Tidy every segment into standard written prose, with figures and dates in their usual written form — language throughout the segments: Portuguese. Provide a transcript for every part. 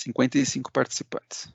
55 participantes.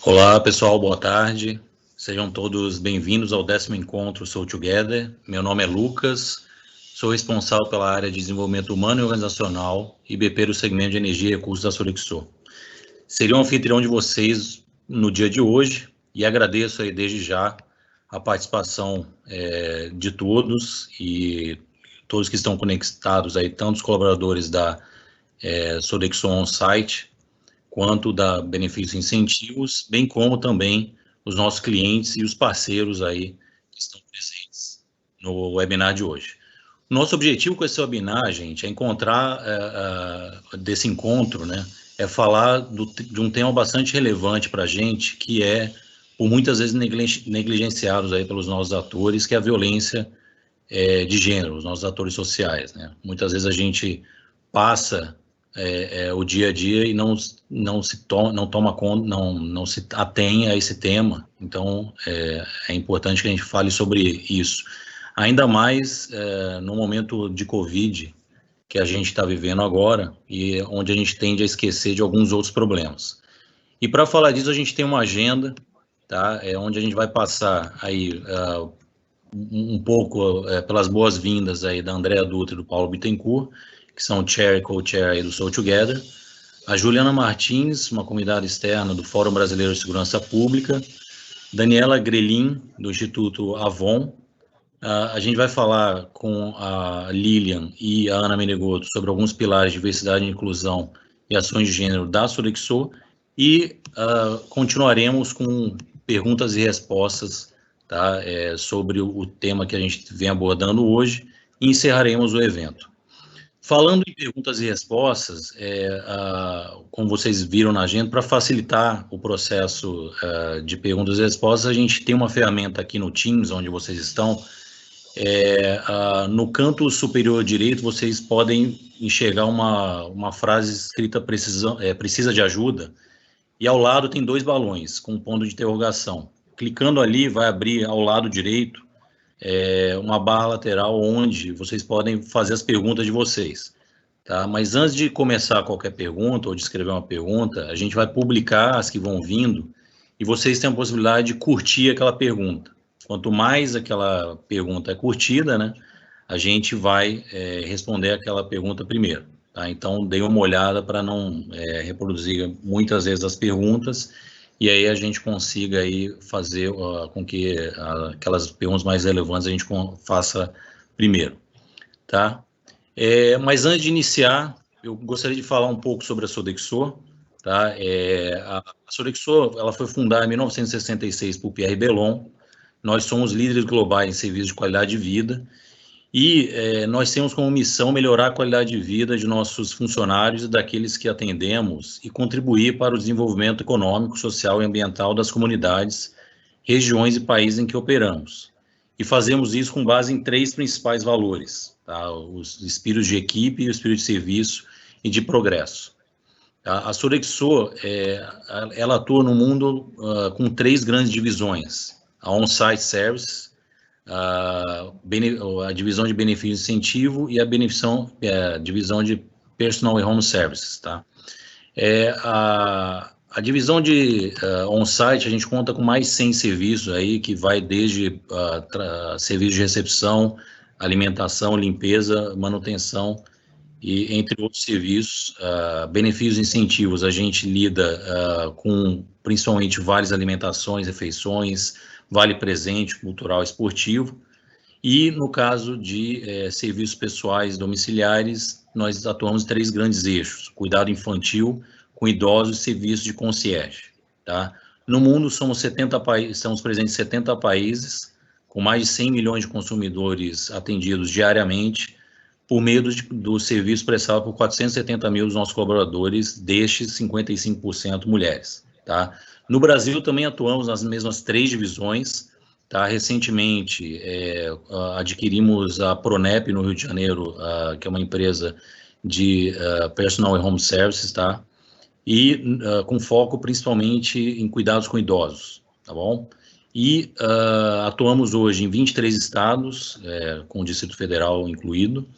Olá, pessoal, boa tarde. Sejam todos bem-vindos ao 10º encontro Soul Together. Meu nome é Lucas, sou responsável pela área de desenvolvimento humano e organizacional e BP do segmento de energia e recursos da Sodexo. Seria um anfitrião de vocês no dia de hoje e agradeço aí desde já a participação de todos e todos que estão conectados aí, tanto os colaboradores da Sodexo On-Site, quanto da benefícios e incentivos, bem como também os nossos clientes e os parceiros aí que estão presentes no webinar de hoje. Nosso objetivo com esse webinar, gente, é encontrar, desse encontro, né, é falar de um tema bastante relevante para a gente, que é, por muitas vezes, negligenciados aí pelos nossos atores, que é a violência de gênero, os nossos atores sociais, né. Muitas vezes a gente passa o dia a dia e não toma conta, não se atém a esse tema. Então é importante que a gente fale sobre isso, ainda mais no momento de Covid que a gente está vivendo agora e onde a gente tende a esquecer de alguns outros problemas. E para falar disso, a gente tem uma agenda, tá? Onde a gente vai passar aí um pouco pelas boas-vindas aí da Andréa Dutra e do Paulo Bittencourt, que são Chair e Co-Chair aí do Soul Together, a Juliana Martins, uma convidada externa do Fórum Brasileiro de Segurança Pública, Daniela Grelin, do Instituto Avon. A gente vai falar com a Lilian e a Ana Menegoto sobre alguns pilares de diversidade e inclusão e ações de gênero da Sodexo e continuaremos com perguntas e respostas, tá, sobre o tema que a gente vem abordando hoje e encerraremos o evento. Falando em perguntas e respostas, como vocês viram na agenda, para facilitar o processo de perguntas e respostas, a gente tem uma ferramenta aqui no Teams, onde vocês estão, No canto superior direito, vocês podem enxergar uma frase escrita precisa de ajuda, e ao lado tem 2 balões com um ponto de interrogação. Clicando ali, vai abrir ao lado direito uma barra lateral onde vocês podem fazer as perguntas de vocês. Tá? Mas antes de começar qualquer pergunta ou de escrever uma pergunta, a gente vai publicar as que vão vindo e vocês têm a possibilidade de curtir aquela pergunta. Quanto mais aquela pergunta é curtida, né, a gente vai responder aquela pergunta primeiro. Tá? Então, dê uma olhada para não reproduzir muitas vezes as perguntas e aí a gente consiga aí fazer com que aquelas perguntas mais relevantes a gente faça primeiro. Tá? Mas antes de iniciar, eu gostaria de falar um pouco sobre a Sodexo. Tá? A Sodexo ela foi fundada em 1966 por Pierre Bellon. Nós somos líderes globais em serviços de qualidade de vida e nós temos como missão melhorar a qualidade de vida de nossos funcionários e daqueles que atendemos e contribuir para o desenvolvimento econômico, social e ambiental das comunidades, regiões e países em que operamos. E fazemos isso com base em 3 principais valores, tá? Os espíritos de equipe, o espírito de serviço e de progresso. A Sodexo, ela atua no mundo com 3 grandes divisões. A On-Site Service, a divisão de benefícios e incentivo e a divisão de Personal e Home Services. Tá? A divisão de On-Site, a gente conta com mais 100 serviços aí, que vai desde serviços de recepção, alimentação, limpeza, manutenção, e entre outros serviços. Benefícios e incentivos, a gente lida com principalmente vales alimentações, refeições, vale presente, cultural, esportivo, e no caso de serviços pessoais domiciliares, nós atuamos em 3 grandes eixos: cuidado infantil, com idosos e serviços de concierge. Tá? No mundo, estamos presentes em 70 países, com mais de 100 milhões de consumidores atendidos diariamente, por meio do serviço prestado por 470 mil dos nossos colaboradores, destes 55% mulheres. Tá? No Brasil, também atuamos nas mesmas 3 divisões. Tá? Recentemente, adquirimos a Pronep no Rio de Janeiro, que é uma empresa de Personal e Home Services, tá? E com foco principalmente em cuidados com idosos. Tá bom? E atuamos hoje em 23 estados, com o Distrito Federal incluído.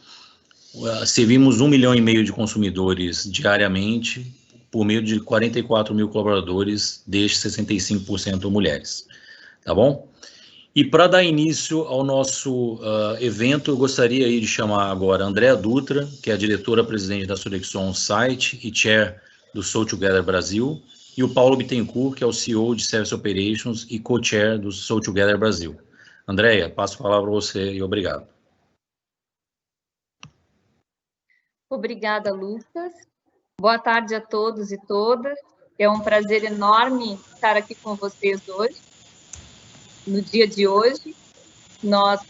Servimos 1,5 milhão de consumidores diariamente, por meio de 44 mil colaboradores, destes 65% mulheres. Tá bom? E para dar início ao nosso evento, eu gostaria aí de chamar agora a Andréa Dutra, que é a diretora-presidente da Sodexo On-Site e chair do Soul Together Brasil, e o Paulo Bittencourt, que é o CEO de Service Operations e co-chair do Soul Together Brasil. Andréa, passo a palavra para você e obrigado. Obrigada, Lucas. Boa tarde a todos e todas. É um prazer enorme estar aqui com vocês hoje. No dia de hoje, nós...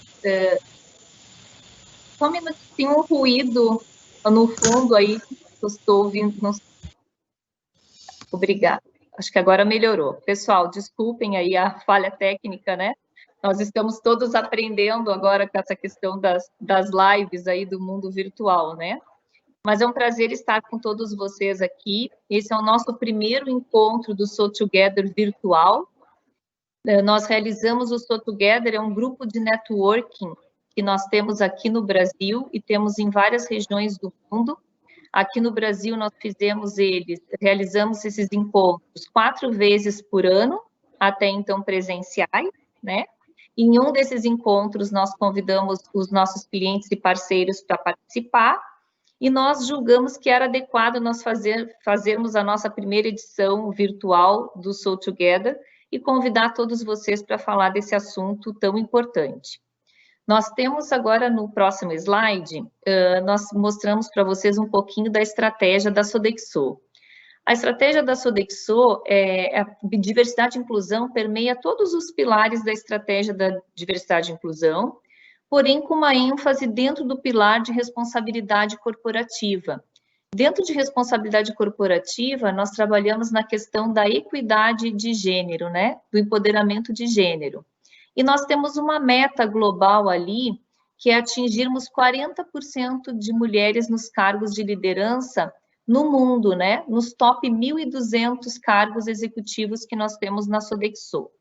Só um minuto, tem um ruído no fundo aí, que eu estou ouvindo. Não... Obrigada. Acho que agora melhorou. Pessoal, desculpem aí a falha técnica, né? Nós estamos todos aprendendo agora com essa questão das lives aí do mundo virtual, né? Mas é um prazer estar com todos vocês aqui. Esse é o nosso primeiro encontro do Soul Together virtual. Nós realizamos o Soul Together, é um grupo de networking que nós temos aqui no Brasil e temos em várias regiões do mundo. Aqui no Brasil, nós realizamos esses encontros 4 vezes por ano, até então presenciais, né? Em um desses encontros, nós convidamos os nossos clientes e parceiros para participar, e nós julgamos que era adequado nós fazermos a nossa primeira edição virtual do Soul Together e convidar todos vocês para falar desse assunto tão importante. Nós temos agora no próximo slide, nós mostramos para vocês um pouquinho da estratégia da Sodexo. A estratégia da Sodexo a diversidade e inclusão permeia todos os pilares da estratégia da diversidade e inclusão, porém com uma ênfase dentro do pilar de responsabilidade corporativa. Dentro de responsabilidade corporativa, nós trabalhamos na questão da equidade de gênero, né? Do empoderamento de gênero. E nós temos uma meta global ali, que é atingirmos 40% de mulheres nos cargos de liderança no mundo, né? Nos top 1.200 cargos executivos que nós temos na Sodexo.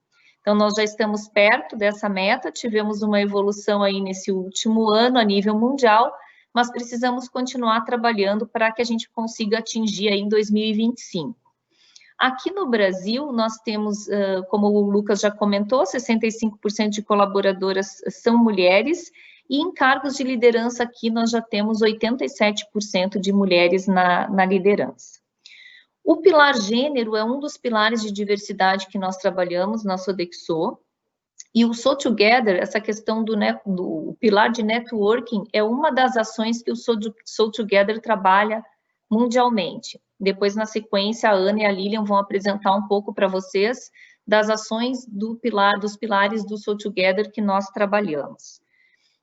Então, nós já estamos perto dessa meta, tivemos uma evolução aí nesse último ano a nível mundial, mas precisamos continuar trabalhando para que a gente consiga atingir aí em 2025. Aqui no Brasil, nós temos, como o Lucas já comentou, 65% de colaboradoras são mulheres, e em cargos de liderança aqui nós já temos 87% de mulheres na liderança. O pilar gênero é um dos pilares de diversidade que nós trabalhamos na Sodexo, e o So Together, essa questão do pilar de networking, é uma das ações que o So Together trabalha mundialmente. Depois, na sequência, a Ana e a Lilian vão apresentar um pouco para vocês das ações dos pilares do So Together que nós trabalhamos.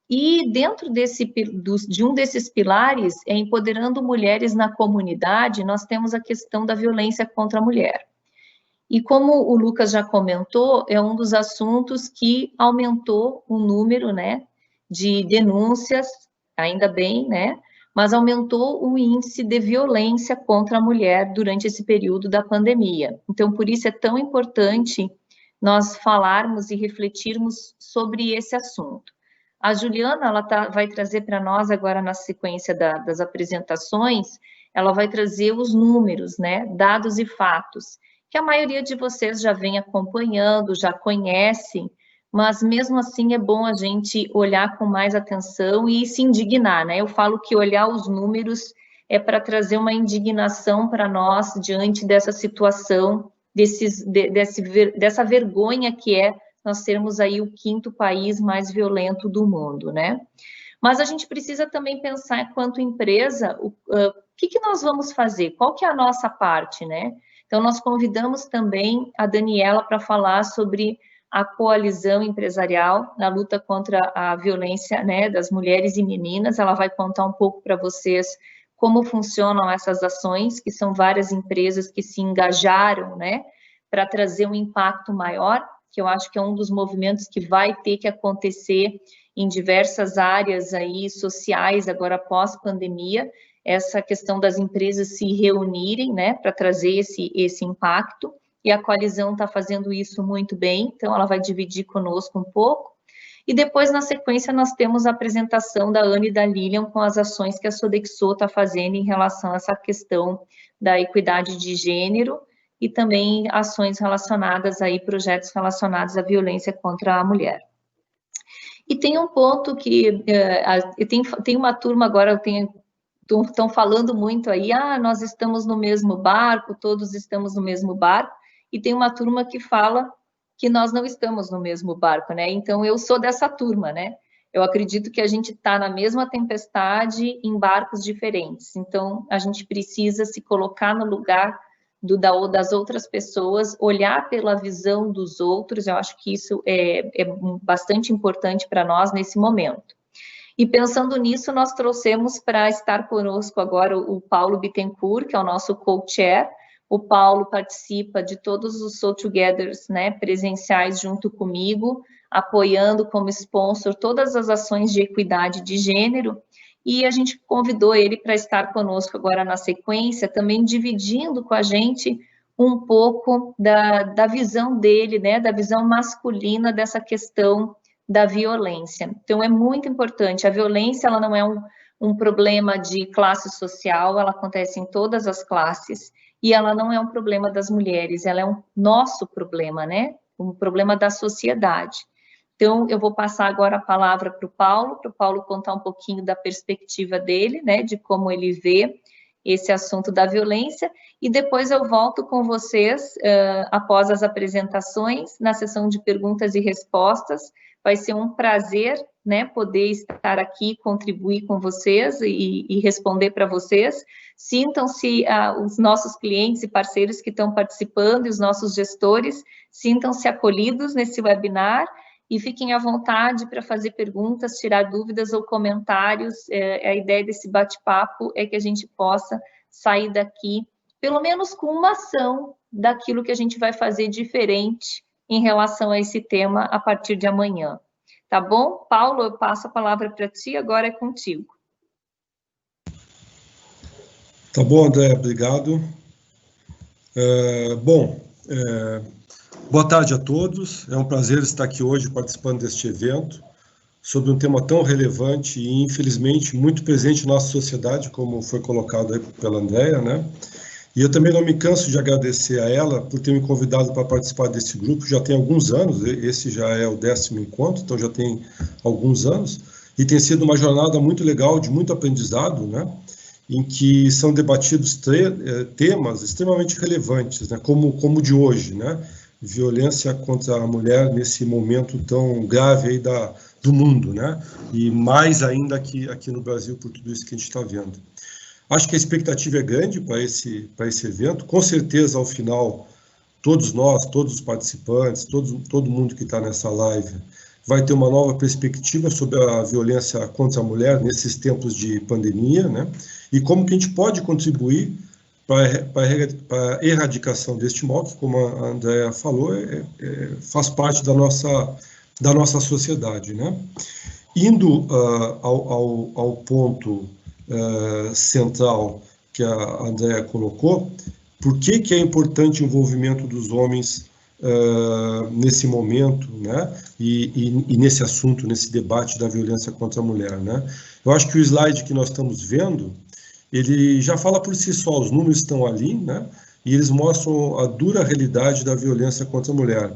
E dentro de um desses pilares, empoderando mulheres na comunidade, nós temos a questão da violência contra a mulher. E como o Lucas já comentou, é um dos assuntos que aumentou o número, né, de denúncias, ainda bem, né, mas aumentou o índice de violência contra a mulher durante esse período da pandemia. Então, por isso é tão importante nós falarmos e refletirmos sobre esse assunto. A Juliana, vai trazer para nós agora na sequência das apresentações, ela vai trazer os números, né, dados e fatos, que a maioria de vocês já vem acompanhando, já conhecem, mas mesmo assim é bom a gente olhar com mais atenção e se indignar, né? Eu falo que olhar os números é para trazer uma indignação para nós diante dessa situação, dessa vergonha que é nós sermos aí o 5º país mais violento do mundo, né? Mas a gente precisa também pensar, enquanto empresa, o que nós vamos fazer? Qual que é a nossa parte, né? Então, nós convidamos também a Daniela para falar sobre a coalizão empresarial na luta contra a violência, né, das mulheres e meninas. Ela vai contar um pouco para vocês como funcionam essas ações, que são várias empresas que se engajaram, né, para trazer um impacto maior, que eu acho que é um dos movimentos que vai ter que acontecer em diversas áreas aí sociais agora pós-pandemia, essa questão das empresas se reunirem, né, para trazer esse impacto, e a coalizão está fazendo isso muito bem, então ela vai dividir conosco um pouco, e depois, na sequência, nós temos a apresentação da Ana e da Lilian com as ações que a Sodexo está fazendo em relação a essa questão da equidade de gênero, e também ações relacionadas aí, projetos relacionados à violência contra a mulher. E tem um ponto que, tem uma turma agora, estão falando muito aí, nós estamos no mesmo barco, todos estamos no mesmo barco, e tem uma turma que fala que nós não estamos no mesmo barco, né? Então, eu sou dessa turma, né? Eu acredito que a gente está na mesma tempestade em barcos diferentes, então, a gente precisa se colocar no lugar das outras pessoas, olhar pela visão dos outros, eu acho que isso é bastante importante para nós nesse momento. E pensando nisso, nós trouxemos para estar conosco agora o Paulo Bittencourt, que é o nosso co-chair. O Paulo participa de todos os So Togethers, né, presenciais junto comigo, apoiando como sponsor todas as ações de equidade de gênero, e a gente convidou ele para estar conosco agora na sequência, também dividindo com a gente um pouco da visão dele, né, da visão masculina dessa questão da violência. Então, é muito importante, a violência, ela não é um problema de classe social, ela acontece em todas as classes, e ela não é um problema das mulheres, ela é um nosso problema, né, um problema da sociedade. Então, eu vou passar agora a palavra para o Paulo contar um pouquinho da perspectiva dele, né, de como ele vê esse assunto da violência, e depois eu volto com vocês, após as apresentações, na sessão de perguntas e respostas. Vai ser um prazer, né, poder estar aqui, contribuir com vocês e responder para vocês. Sintam-se, os nossos clientes e parceiros que estão participando, e os nossos gestores, sintam-se acolhidos nesse webinar, e fiquem à vontade para fazer perguntas, tirar dúvidas ou comentários. A ideia desse bate-papo é que a gente possa sair daqui, pelo menos com uma ação daquilo que a gente vai fazer diferente em relação a esse tema a partir de amanhã. Tá bom? Paulo, eu passo a palavra para ti, agora é contigo. Tá bom, André, obrigado. Boa tarde a todos. É um prazer estar aqui hoje participando deste evento sobre um tema tão relevante e, infelizmente, muito presente na nossa sociedade, como foi colocado aí pela Andréia, né? E eu também não me canso de agradecer a ela por ter me convidado para participar desse grupo. Já tem alguns anos, esse já é o 10º encontro, então já tem alguns anos, e tem sido uma jornada muito legal, de muito aprendizado, né? Em que são debatidos temas extremamente relevantes, né? Como o de hoje, né? Violência contra a mulher nesse momento tão grave aí do mundo, né? E mais ainda aqui no Brasil, por tudo isso que a gente está vendo. Acho que a expectativa é grande para esse evento. Com certeza, ao final, todos nós, todos os participantes, todo mundo que está nessa live, vai ter uma nova perspectiva sobre a violência contra a mulher nesses tempos de pandemia, né? E como que a gente pode contribuir para a erradicação deste mal, que, como a Andréa falou, faz parte da nossa sociedade, né? Indo ao ponto central que a Andréa colocou, por que é importante o envolvimento dos homens nesse momento, né? E nesse assunto, nesse debate da violência contra a mulher, né? Eu acho que o slide que nós estamos vendo, ele já fala por si só, os números estão ali, né? E eles mostram a dura realidade da violência contra a mulher,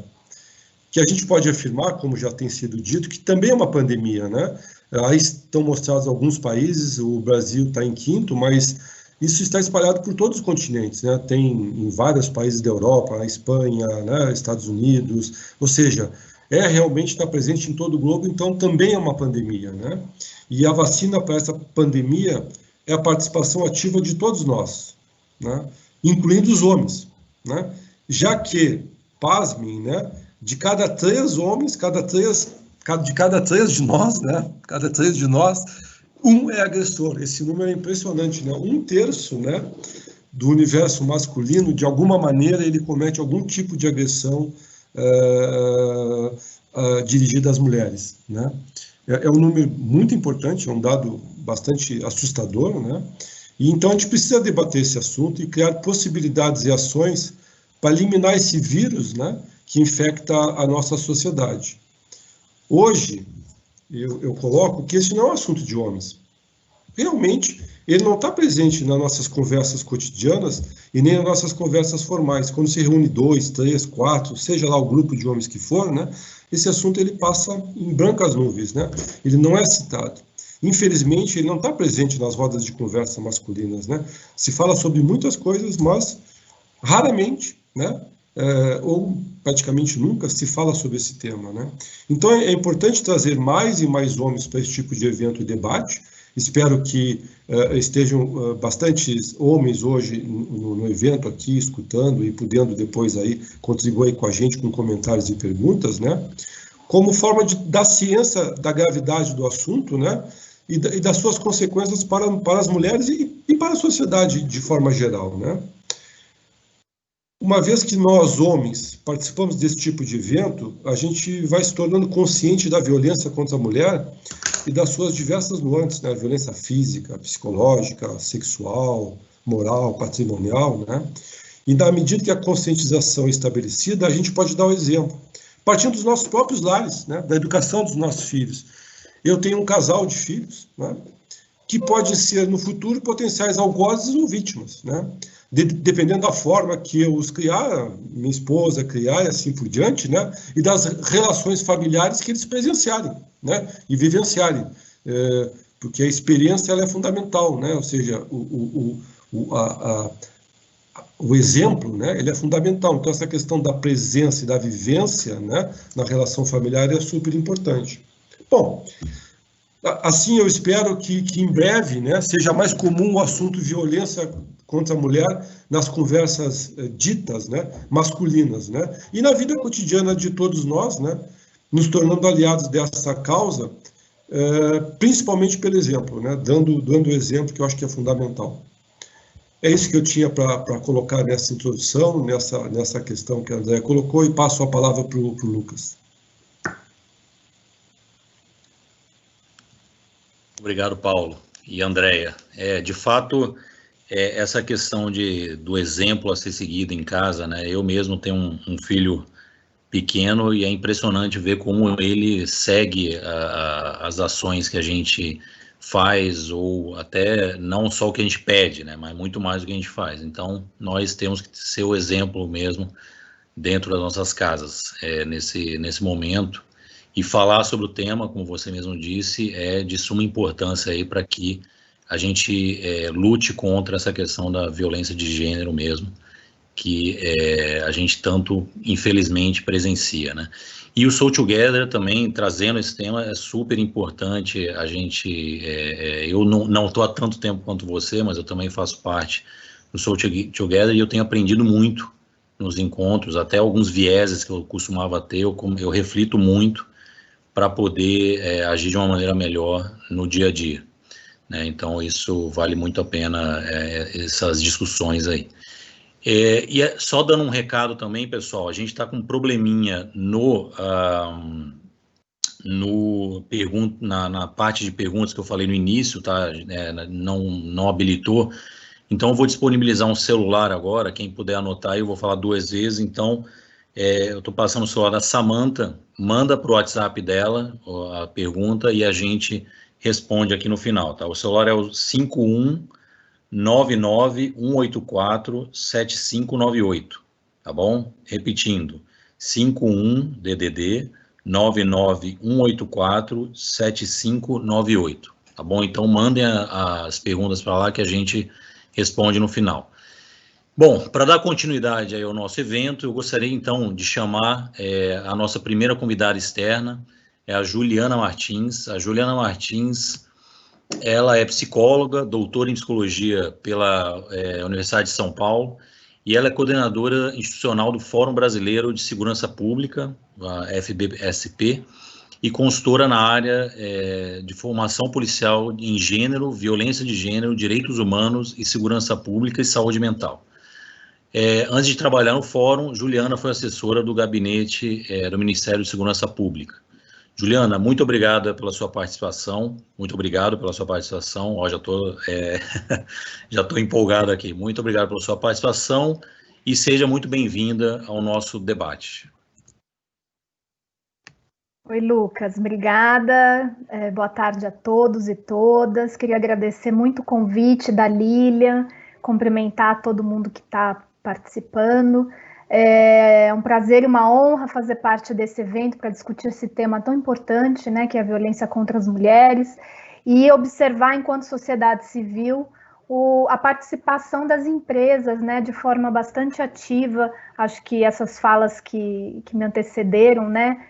que a gente pode afirmar, como já tem sido dito, que também é uma pandemia, né? Aí estão mostrados alguns países, o Brasil está em 5º, mas isso está espalhado por todos os continentes, né? Tem em vários países da Europa, a Espanha, né? Estados Unidos, ou seja, realmente está presente em todo o globo, então também é uma pandemia, né? E a vacina para essa pandemia é a participação ativa de todos nós, né? Incluindo os homens, né? Já que, pasmem, né? De cada 3 homens, de cada 3 de nós, né? Cada 3 de nós, um é agressor. Esse número é impressionante, né? 1/3, né? Do universo masculino, de alguma maneira, ele comete algum tipo de agressão dirigida às mulheres, né? É um número muito importante, é um dado bastante assustador, né? E então a gente precisa debater esse assunto e criar possibilidades e ações para eliminar esse vírus, né? Que infecta a nossa sociedade. Hoje, eu coloco que esse não é um assunto de homens. Realmente, ele não está presente nas nossas conversas cotidianas e nem nas nossas conversas formais. Quando se reúne 2, 3, 4, seja lá o grupo de homens que for, né? Esse assunto ele passa em brancas nuvens, né? Ele não é citado. Infelizmente, ele não está presente nas rodas de conversa masculinas, né? Se fala sobre muitas coisas, mas raramente, né? Ou praticamente nunca se fala sobre esse tema, né? Então é importante trazer mais e mais homens para esse tipo de evento e debate. Espero que estejam bastantes homens hoje no evento aqui, escutando e podendo depois aí contribuir com a gente com comentários e perguntas, né? Como forma da ciência da gravidade do assunto, né? E das suas consequências para as mulheres e para a sociedade de forma geral, né? Uma vez que nós, homens, participamos desse tipo de evento, a gente vai se tornando consciente da violência contra a mulher e das suas diversas nuances, né? Violência física, psicológica, sexual, moral, patrimonial, né? E na medida que a conscientização é estabelecida, a gente pode dar o exemplo, partindo dos nossos próprios lares, né? Da educação dos nossos filhos. Eu tenho um casal de filhos, né? Que podem ser, no futuro, potenciais algozes ou vítimas, né? Dependendo da forma que eu os criar, minha esposa criar e assim por diante, né? E das relações familiares que eles presenciarem, né? E vivenciarem, porque a experiência ela é fundamental, né? Ou seja, o exemplo, né? Ele é fundamental. Então essa questão da presença e da vivência, né? Na relação familiar é super importante. Bom, assim eu espero que em breve, né? Seja mais comum o assunto violência contra a mulher nas conversas ditas, né, masculinas, né, e na vida cotidiana de todos nós, né, nos tornando aliados dessa causa, principalmente pelo exemplo, né, dando o exemplo que eu acho que é fundamental. É isso que eu tinha para colocar nessa introdução, nessa questão que a Andréa colocou, e passo a palavra para o Lucas. Obrigado, Paulo e Andréia. De fato, essa questão do exemplo a ser seguido em casa, né? Eu mesmo tenho um filho pequeno e é impressionante ver como ele segue as ações que a gente faz, ou até não só o que a gente pede, né? Mas muito mais do que a gente faz. Então, nós temos que ser o exemplo mesmo dentro das nossas casas nesse momento. E falar sobre o tema, como você mesmo disse, é de suma importância aí para que a gente lute contra essa questão da violência de gênero mesmo, que a gente tanto, infelizmente, presencia, né? E o Soul Together também, trazendo esse tema, é super importante. A gente, eu não estou há tanto tempo quanto você, mas eu também faço parte do Soul Together e eu tenho aprendido muito nos encontros, até alguns vieses que eu costumava ter, eu reflito muito para poder agir de uma maneira melhor no dia a dia, né? Então, isso vale muito a pena, essas discussões aí. Só dando um recado também, pessoal, a gente está com um probleminha na parte de perguntas que eu falei no início, tá? Não habilitou. Então, eu vou disponibilizar um celular agora, quem puder anotar aí, eu vou falar 2 vezes. Então, eu estou passando o celular da Samantha, manda para o WhatsApp dela a pergunta e a gente responde aqui no final, tá? O celular é o 51991847598, tá bom? Repetindo, 51-DDD 991847598, tá bom? Então, mandem as perguntas para lá que a gente responde no final. Bom, para dar continuidade aí ao nosso evento, eu gostaria então de chamar a nossa primeira convidada externa, a Juliana Martins. A Juliana Martins, ela é psicóloga, doutora em psicologia pela Universidade de São Paulo, e ela é coordenadora institucional do Fórum Brasileiro de Segurança Pública, a FBSP, e consultora na área de formação policial em gênero, violência de gênero, direitos humanos e segurança pública e saúde mental. Antes de trabalhar no Fórum, Juliana foi assessora do gabinete do Ministério de Segurança Pública. Juliana, muito obrigada pela sua participação, muito obrigado pela sua participação, já estou empolgado aqui, muito obrigado pela sua participação e seja muito bem-vinda ao nosso debate. Oi, Lucas, obrigada, boa tarde a todos e todas, queria agradecer muito o convite da Lilian, cumprimentar todo mundo que está participando. É um prazer e uma honra fazer parte desse evento para discutir esse tema tão importante, né, que é a violência contra as mulheres, e observar, enquanto sociedade civil, a participação das empresas, né, de forma bastante ativa. Acho que essas falas que me antecederam, né,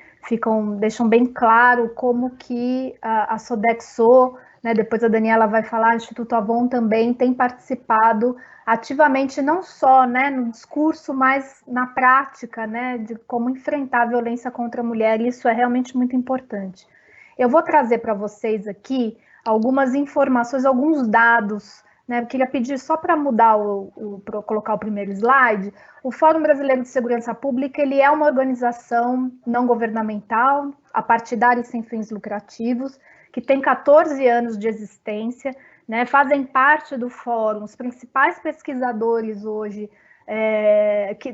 deixam bem claro como que a Sodexo, né, depois a Daniela vai falar, o Instituto Avon também tem participado ativamente, não só, né, no discurso, mas na prática, né, de como enfrentar a violência contra a mulher, e isso é realmente muito importante. Eu vou trazer para vocês aqui algumas informações, alguns dados, né, eu queria pedir só para mudar para colocar o primeiro slide. O Fórum Brasileiro de Segurança Pública, ele é uma organização não governamental, apartidária e sem fins lucrativos, que tem 14 anos de existência, né, fazem parte do fórum os principais pesquisadores hoje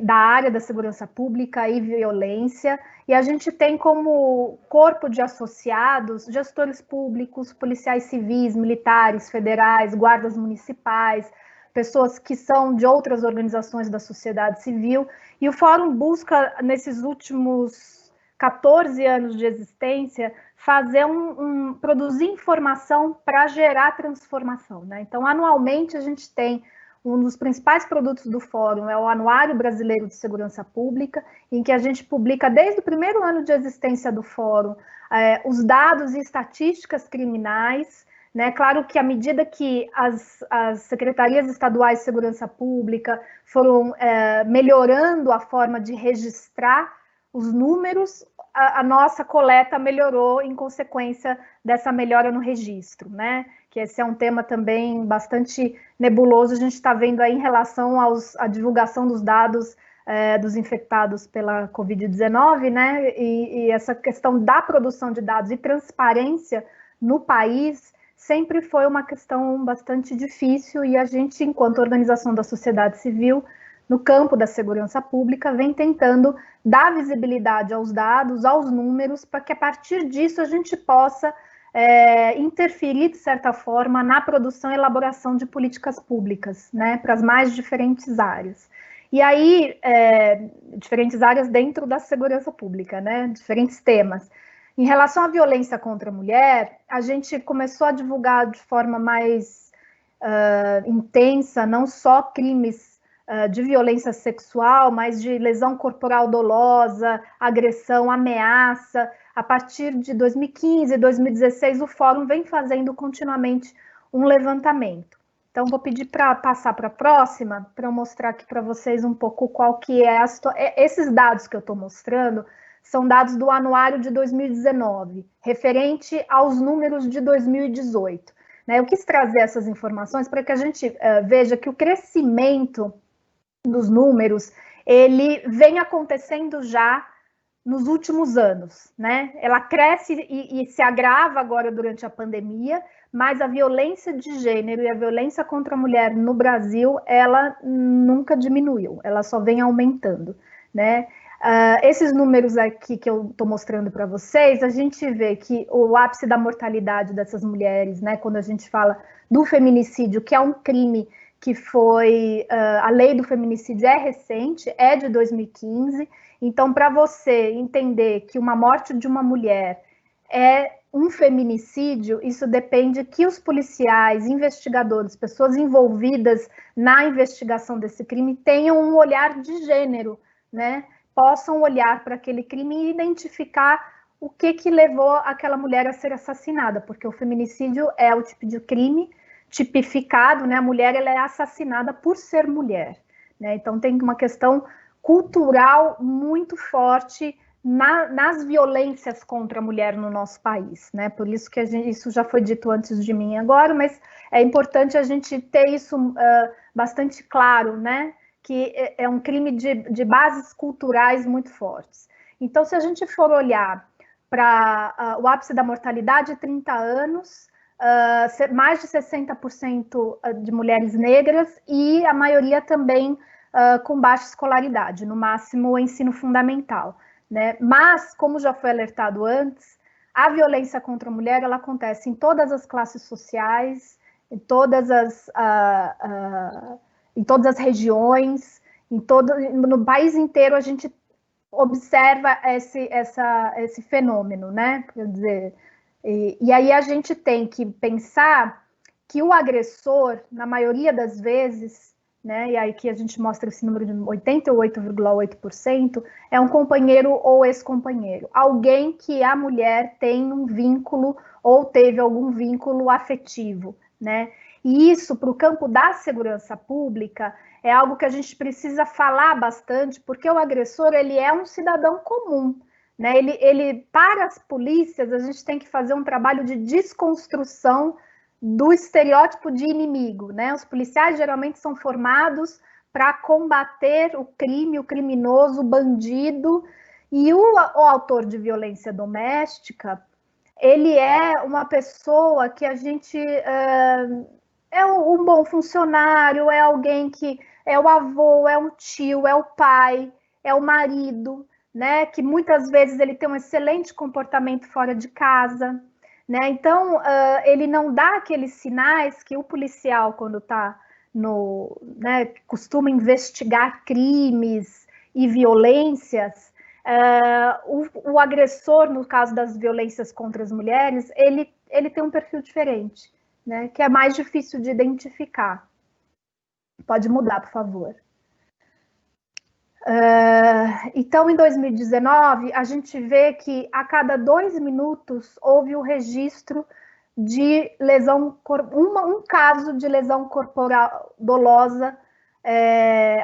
da área da segurança pública e violência, e a gente tem como corpo de associados gestores públicos, policiais civis, militares, federais, guardas municipais, pessoas que são de outras organizações da sociedade civil, e o fórum busca, nesses últimos 14 anos de existência, produzir informação para gerar transformação, né? Então, anualmente, a gente tem um dos principais produtos do fórum, é o Anuário Brasileiro de Segurança Pública, em que a gente publica, desde o primeiro ano de existência do fórum, os dados e estatísticas criminais, né? Claro que à medida que as secretarias estaduais de segurança pública foram melhorando a forma de registrar os números, a nossa coleta melhorou em consequência dessa melhora no registro, né? Que esse é um tema também bastante nebuloso, a gente está vendo aí em relação à divulgação dos dados dos infectados pela Covid-19, né? E essa questão da produção de dados e transparência no país sempre foi uma questão bastante difícil e a gente, enquanto organização da sociedade civil, no campo da segurança pública, vem tentando dar visibilidade aos dados, aos números, para que a partir disso a gente possa interferir, de certa forma, na produção e elaboração de políticas públicas, né, para as mais diferentes áreas. E aí, diferentes áreas dentro da segurança pública, né, diferentes temas. Em relação à violência contra a mulher, a gente começou a divulgar de forma mais intensa, não só crimes de violência sexual, mas de lesão corporal dolosa, agressão, ameaça. A partir de 2015, 2016, o Fórum vem fazendo continuamente um levantamento. Então, vou pedir para passar para a próxima, para eu mostrar aqui para vocês um pouco qual que é a situação. Esses dados que eu estou mostrando são dados do anuário de 2019, referente aos números de 2018. Eu quis trazer essas informações para que a gente veja que o crescimento dos números, ele vem acontecendo já nos últimos anos, né? Ela cresce e se agrava agora durante a pandemia, mas a violência de gênero e a violência contra a mulher no Brasil, ela nunca diminuiu, ela só vem aumentando, né? Esses números aqui que eu estou mostrando para vocês, a gente vê que o ápice da mortalidade dessas mulheres, né, quando a gente fala do feminicídio, que é um crime que foi, a lei do feminicídio é recente, é de 2015, então para você entender que uma morte de uma mulher é um feminicídio, isso depende que os policiais, investigadores, pessoas envolvidas na investigação desse crime tenham um olhar de gênero, né? Possam olhar para aquele crime e identificar o que levou aquela mulher a ser assassinada, porque o feminicídio é o tipo de crime tipificado, né? A mulher ela é assassinada por ser mulher, né? Então tem uma questão cultural muito forte nas violências contra a mulher no nosso país, né? Por isso que isso já foi dito antes de mim agora, mas é importante a gente ter isso bastante claro, né? Que é um crime de bases culturais muito fortes. Então, se a gente for olhar para o ápice da mortalidade, 30 anos, mais de 60% de mulheres negras e a maioria também com baixa escolaridade, no máximo o ensino fundamental, né? Mas, como já foi alertado antes, a violência contra a mulher ela acontece em todas as classes sociais, em todas as regiões, no país inteiro a gente observa esse fenômeno, né? Quer dizer, e aí a gente tem que pensar que o agressor, na maioria das vezes, né? E aí que a gente mostra esse número de 88,8%, é um companheiro ou ex-companheiro, alguém que a mulher tem um vínculo ou teve algum vínculo afetivo, né? E isso, para o campo da segurança pública, é algo que a gente precisa falar bastante, porque o agressor, ele é um cidadão comum, né? Ele, para as polícias, a gente tem que fazer um trabalho de desconstrução do estereótipo de inimigo, né? Os policiais geralmente são formados para combater o crime, o criminoso, o bandido, e o autor de violência doméstica, ele é uma pessoa que a gente... é um bom funcionário, é alguém que é o avô, é o tio, é o pai, é o marido, né? Que muitas vezes ele tem um excelente comportamento fora de casa, né? Então, ele não dá aqueles sinais que o policial, quando está né, costuma investigar crimes e violências, o agressor, no caso das violências contra as mulheres, ele tem um perfil diferente, né, que é mais difícil de identificar. Pode mudar, por favor. Então, em 2019, a gente vê que a cada 2 minutos houve o registro de lesão, um caso de lesão corporal dolosa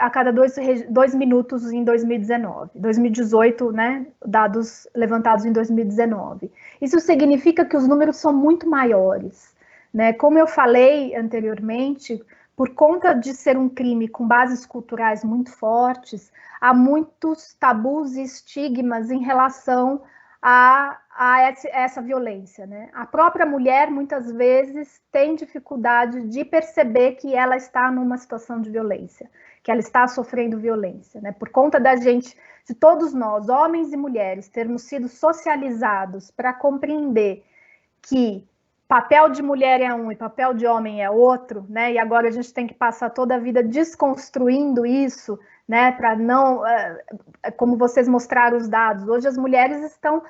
a cada 2 minutos em 2019. 2018, né, dados levantados em 2019. Isso significa que os números são muito maiores, né? Como eu falei anteriormente, por conta de ser um crime com bases culturais muito fortes, há muitos tabus e estigmas em relação a essa violência, né? A própria mulher, muitas vezes, tem dificuldade de perceber que ela está numa situação de violência, que ela está sofrendo violência, né? Por conta da gente, de todos nós, homens e mulheres, termos sido socializados para compreender que papel de mulher é um e papel de homem é outro, né? E agora a gente tem que passar toda a vida desconstruindo isso, né? Para não, como vocês mostraram os dados, hoje as mulheres estão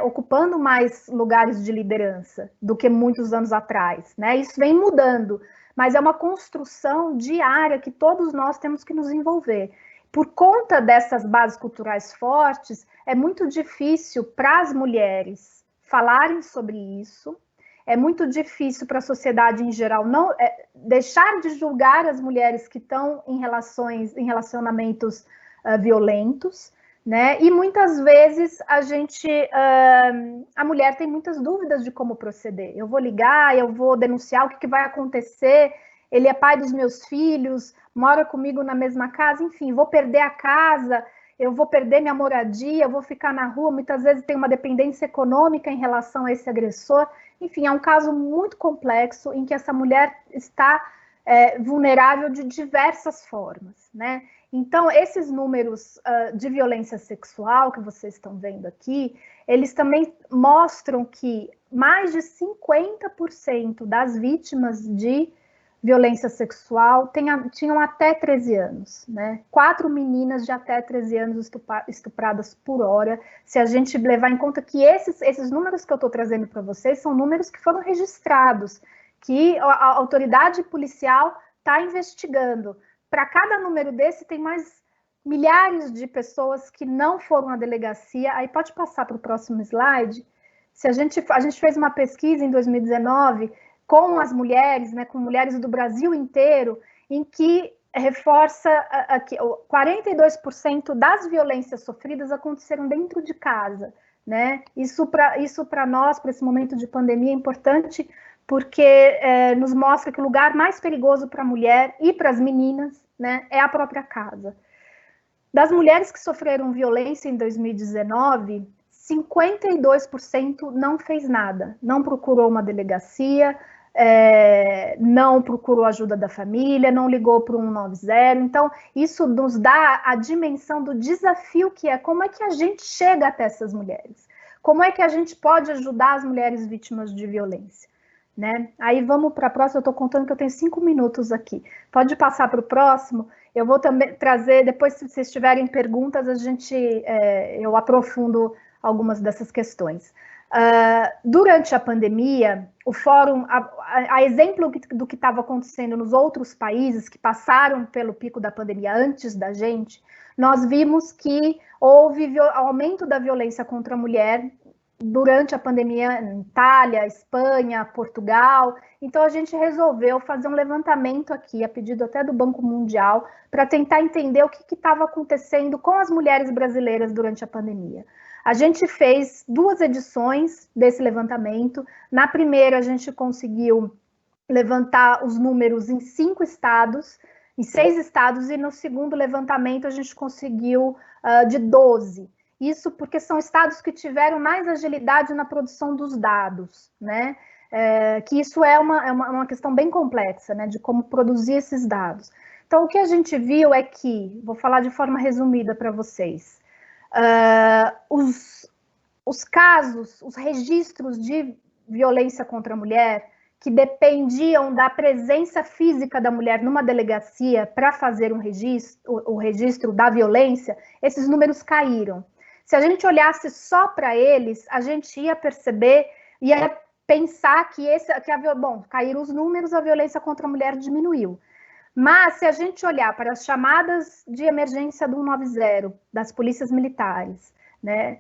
ocupando mais lugares de liderança do que muitos anos atrás, né? Isso vem mudando, mas é uma construção diária que todos nós temos que nos envolver. Por conta dessas bases culturais fortes, é muito difícil para as mulheres falarem sobre isso. É muito difícil para a sociedade em geral não deixar de julgar as mulheres que estão em relacionamentos violentos, né? E muitas vezes a mulher tem muitas dúvidas de como proceder. Eu vou ligar, eu vou denunciar, o que vai acontecer? Ele é pai dos meus filhos, mora comigo na mesma casa, enfim, vou perder a casa, eu vou perder minha moradia, eu vou ficar na rua, muitas vezes tem uma dependência econômica em relação a esse agressor. Enfim, é um caso muito complexo em que essa mulher está vulnerável de diversas formas, né? Então, esses números de violência sexual que vocês estão vendo aqui, eles também mostram que mais de 50% das vítimas de violência sexual tinham até 13 anos, né? 4 meninas de até 13 anos estupradas por hora. Se a gente levar em conta que esses números que eu estou trazendo para vocês são números que foram registrados, que a autoridade policial está investigando. Para cada número desse, tem mais milhares de pessoas que não foram à delegacia. Aí pode passar para o próximo slide. A gente fez uma pesquisa em 2019 com as mulheres, né, com mulheres do Brasil inteiro, em que reforça que 42% das violências sofridas aconteceram dentro de casa, né? Isso para nós, para esse momento de pandemia, é importante, porque nos mostra que o lugar mais perigoso para a mulher e para as meninas, né, é a própria casa. Das mulheres que sofreram violência em 2019, 52% não fez nada, não procurou uma delegacia, não procurou ajuda da família, não ligou para o 190. Então, isso nos dá a dimensão do desafio que é como é que a gente chega até essas mulheres, como é que a gente pode ajudar as mulheres vítimas de violência, né? Aí vamos para a próxima. Eu estou contando que eu tenho 5 minutos aqui. Pode passar para o próximo. Eu vou também trazer, depois, se vocês tiverem perguntas, eu aprofundo algumas dessas questões. Durante a pandemia, o fórum, a exemplo do que estava acontecendo nos outros países que passaram pelo pico da pandemia antes da gente, nós vimos que houve aumento da violência contra a mulher durante a pandemia em Itália, Espanha, Portugal. Então, a gente resolveu fazer um levantamento aqui, a pedido até do Banco Mundial, para tentar entender o que estava acontecendo com as mulheres brasileiras durante a pandemia. A gente fez 2 edições desse levantamento. Na primeira, a gente conseguiu levantar os números em 5 estados, em 6 estados, e no segundo levantamento a gente conseguiu de 12. Isso porque são estados que tiveram mais agilidade na produção dos dados, né? Que isso é uma questão bem complexa, né? De como produzir esses dados. Então, o que a gente viu é que, vou falar de forma resumida para vocês, os casos, os registros de violência contra a mulher que dependiam da presença física da mulher numa delegacia para fazer o registro da violência, esses números caíram. Se a gente olhasse só para eles, a gente ia perceber, ia pensar caíram os números, a violência contra a mulher diminuiu. Mas, se a gente olhar para as chamadas de emergência do 190, das polícias militares, né?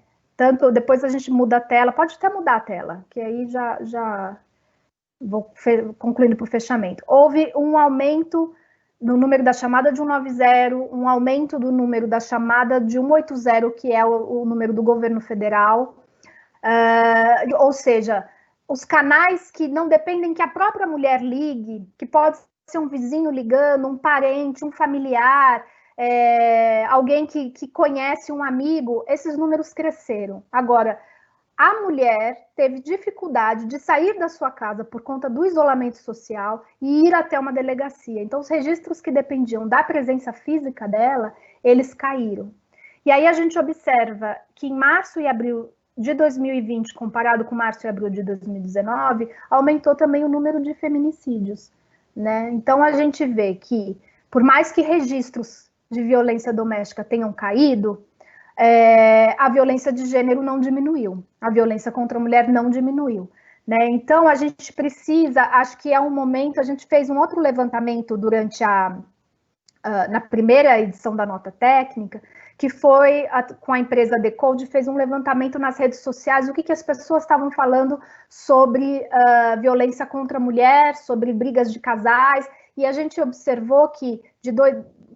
Depois a gente muda a tela, pode até mudar a tela, que aí já vou concluindo para o fechamento. Houve um aumento no número da chamada de 190, um aumento do número da chamada de 180, que é o número do governo federal, ou seja, os canais que não dependem que a própria mulher ligue, que pode ser um vizinho ligando, um parente, um familiar, alguém que conhece um amigo, esses números cresceram. Agora, a mulher teve dificuldade de sair da sua casa por conta do isolamento social e ir até uma delegacia. Então, os registros que dependiam da presença física dela, eles caíram. E aí a gente observa que em março e abril de 2020, comparado com março e abril de 2019, aumentou também o número de feminicídios, né? Então, a gente vê que, por mais que registros de violência doméstica tenham caído, a violência de gênero não diminuiu, a violência contra a mulher não diminuiu, né? Então, a gente precisa, acho que é um momento, a gente fez um outro levantamento durante na primeira edição da nota técnica, que foi com a empresa Decode, fez um levantamento nas redes sociais, o que as pessoas estavam falando sobre violência contra a mulher, sobre brigas de casais, e a gente observou que,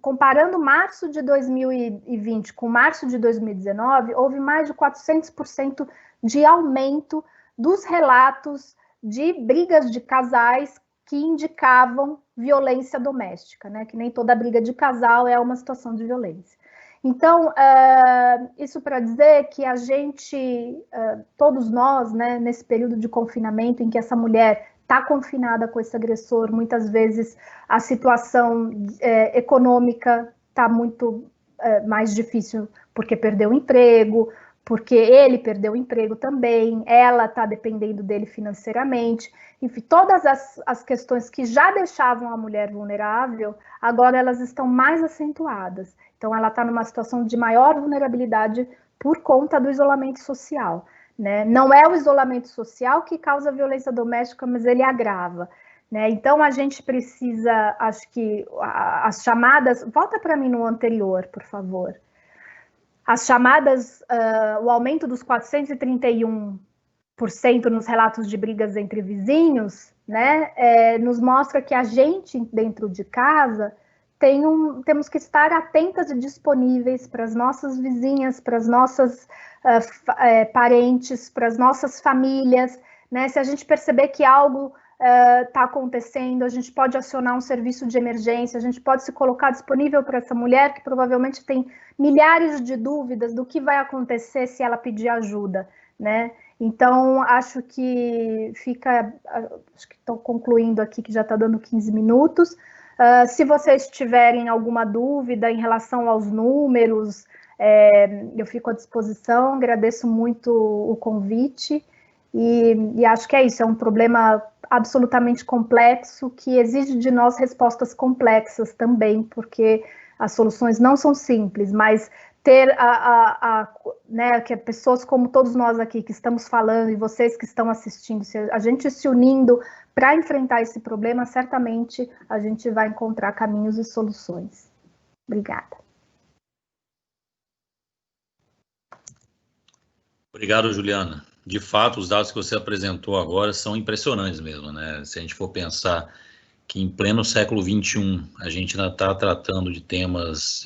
comparando março de 2020 com março de 2019, houve mais de 400% de aumento dos relatos de brigas de casais que indicavam violência doméstica, né? Que nem toda briga de casal é uma situação de violência. Então, isso para dizer que a gente, todos nós, né, nesse período de confinamento em que essa mulher está confinada com esse agressor, muitas vezes a situação econômica está muito mais difícil porque perdeu o emprego, porque ele perdeu o emprego também, ela está dependendo dele financeiramente, enfim, todas as questões que já deixavam a mulher vulnerável, agora elas estão mais acentuadas. Então, ela está numa situação de maior vulnerabilidade por conta do isolamento social, né? Não é o isolamento social que causa violência doméstica, mas ele agrava, né? Então, a gente precisa, acho que as chamadas... Volta para mim no anterior, por favor. As chamadas, o aumento dos 431% nos relatos de brigas entre vizinhos, né, nos mostra que a gente, dentro de casa, temos que estar atentas e disponíveis para as nossas vizinhas, para as nossas parentes, para as nossas famílias, né? Se a gente perceber que algo está acontecendo, a gente pode acionar um serviço de emergência, a gente pode se colocar disponível para essa mulher que provavelmente tem milhares de dúvidas do que vai acontecer se ela pedir ajuda, né? Então, acho que estou concluindo aqui, que já está dando 15 minutos. Se vocês tiverem alguma dúvida em relação aos números, eu fico à disposição, agradeço muito o convite e acho que é isso, é um problema absolutamente complexo que exige de nós respostas complexas também, porque as soluções não são simples, mas ter né, que pessoas como todos nós aqui que estamos falando e vocês que estão assistindo, se a gente se unindo para enfrentar esse problema, certamente a gente vai encontrar caminhos e soluções. Obrigada. Obrigado, Juliana. De fato, os dados que você apresentou agora são impressionantes mesmo, né? Se a gente for pensar que em pleno século XXI a gente ainda está tratando de temas,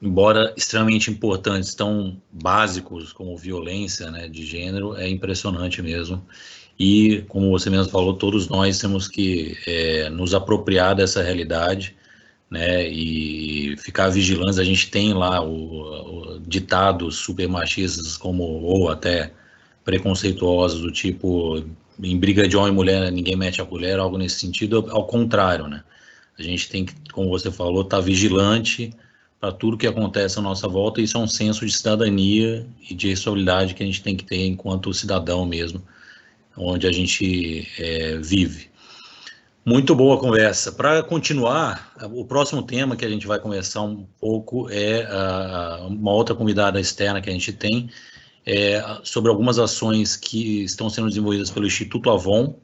embora extremamente importantes, tão básicos como violência, né, de gênero, é impressionante mesmo. E, como você mesmo falou, todos nós temos que nos apropriar dessa realidade, né, e ficar vigilantes. A gente tem lá ditados super machistas ou até preconceituosos, do tipo, em briga de homem e mulher ninguém mete a colher, algo nesse sentido. Ao contrário, né? A gente tem que, como você falou, estar vigilante para tudo que acontece à nossa volta. Isso é um senso de cidadania e de responsabilidade que a gente tem que ter enquanto cidadão mesmo, onde a gente vive. Muito boa conversa. Para continuar, o próximo tema que a gente vai conversar um pouco é uma outra convidada externa que a gente tem, sobre algumas ações que estão sendo desenvolvidas pelo Instituto Avon.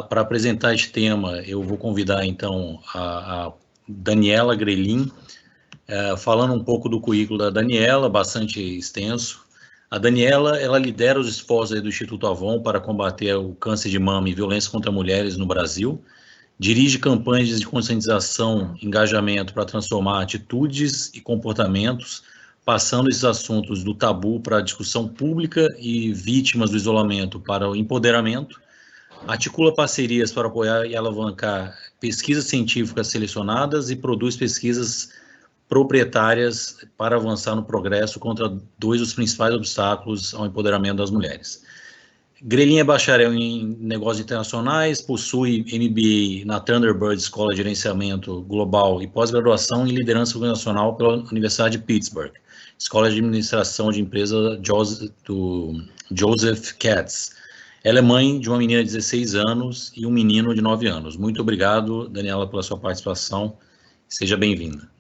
Para apresentar este tema, eu vou convidar então a Daniela Grelin, falando um pouco do currículo da Daniela, bastante extenso. A Daniela, ela lidera os esforços do Instituto Avon para combater o câncer de mama e violência contra mulheres no Brasil, dirige campanhas de conscientização, engajamento para transformar atitudes e comportamentos, passando esses assuntos do tabu para a discussão pública e vítimas do isolamento para o empoderamento, articula parcerias para apoiar e alavancar pesquisas científicas selecionadas e produz pesquisas proprietárias para avançar no progresso contra dois dos principais obstáculos ao empoderamento das mulheres. Grelin é bacharel em negócios internacionais, possui MBA na Thunderbird Escola de Gerenciamento Global e pós-graduação em liderança organizacional pela Universidade de Pittsburgh, Escola de Administração de Empresa do Joseph Katz. Ela é mãe de uma menina de 16 anos e um menino de 9 anos. Muito obrigado, Daniela, pela sua participação. Seja bem-vinda.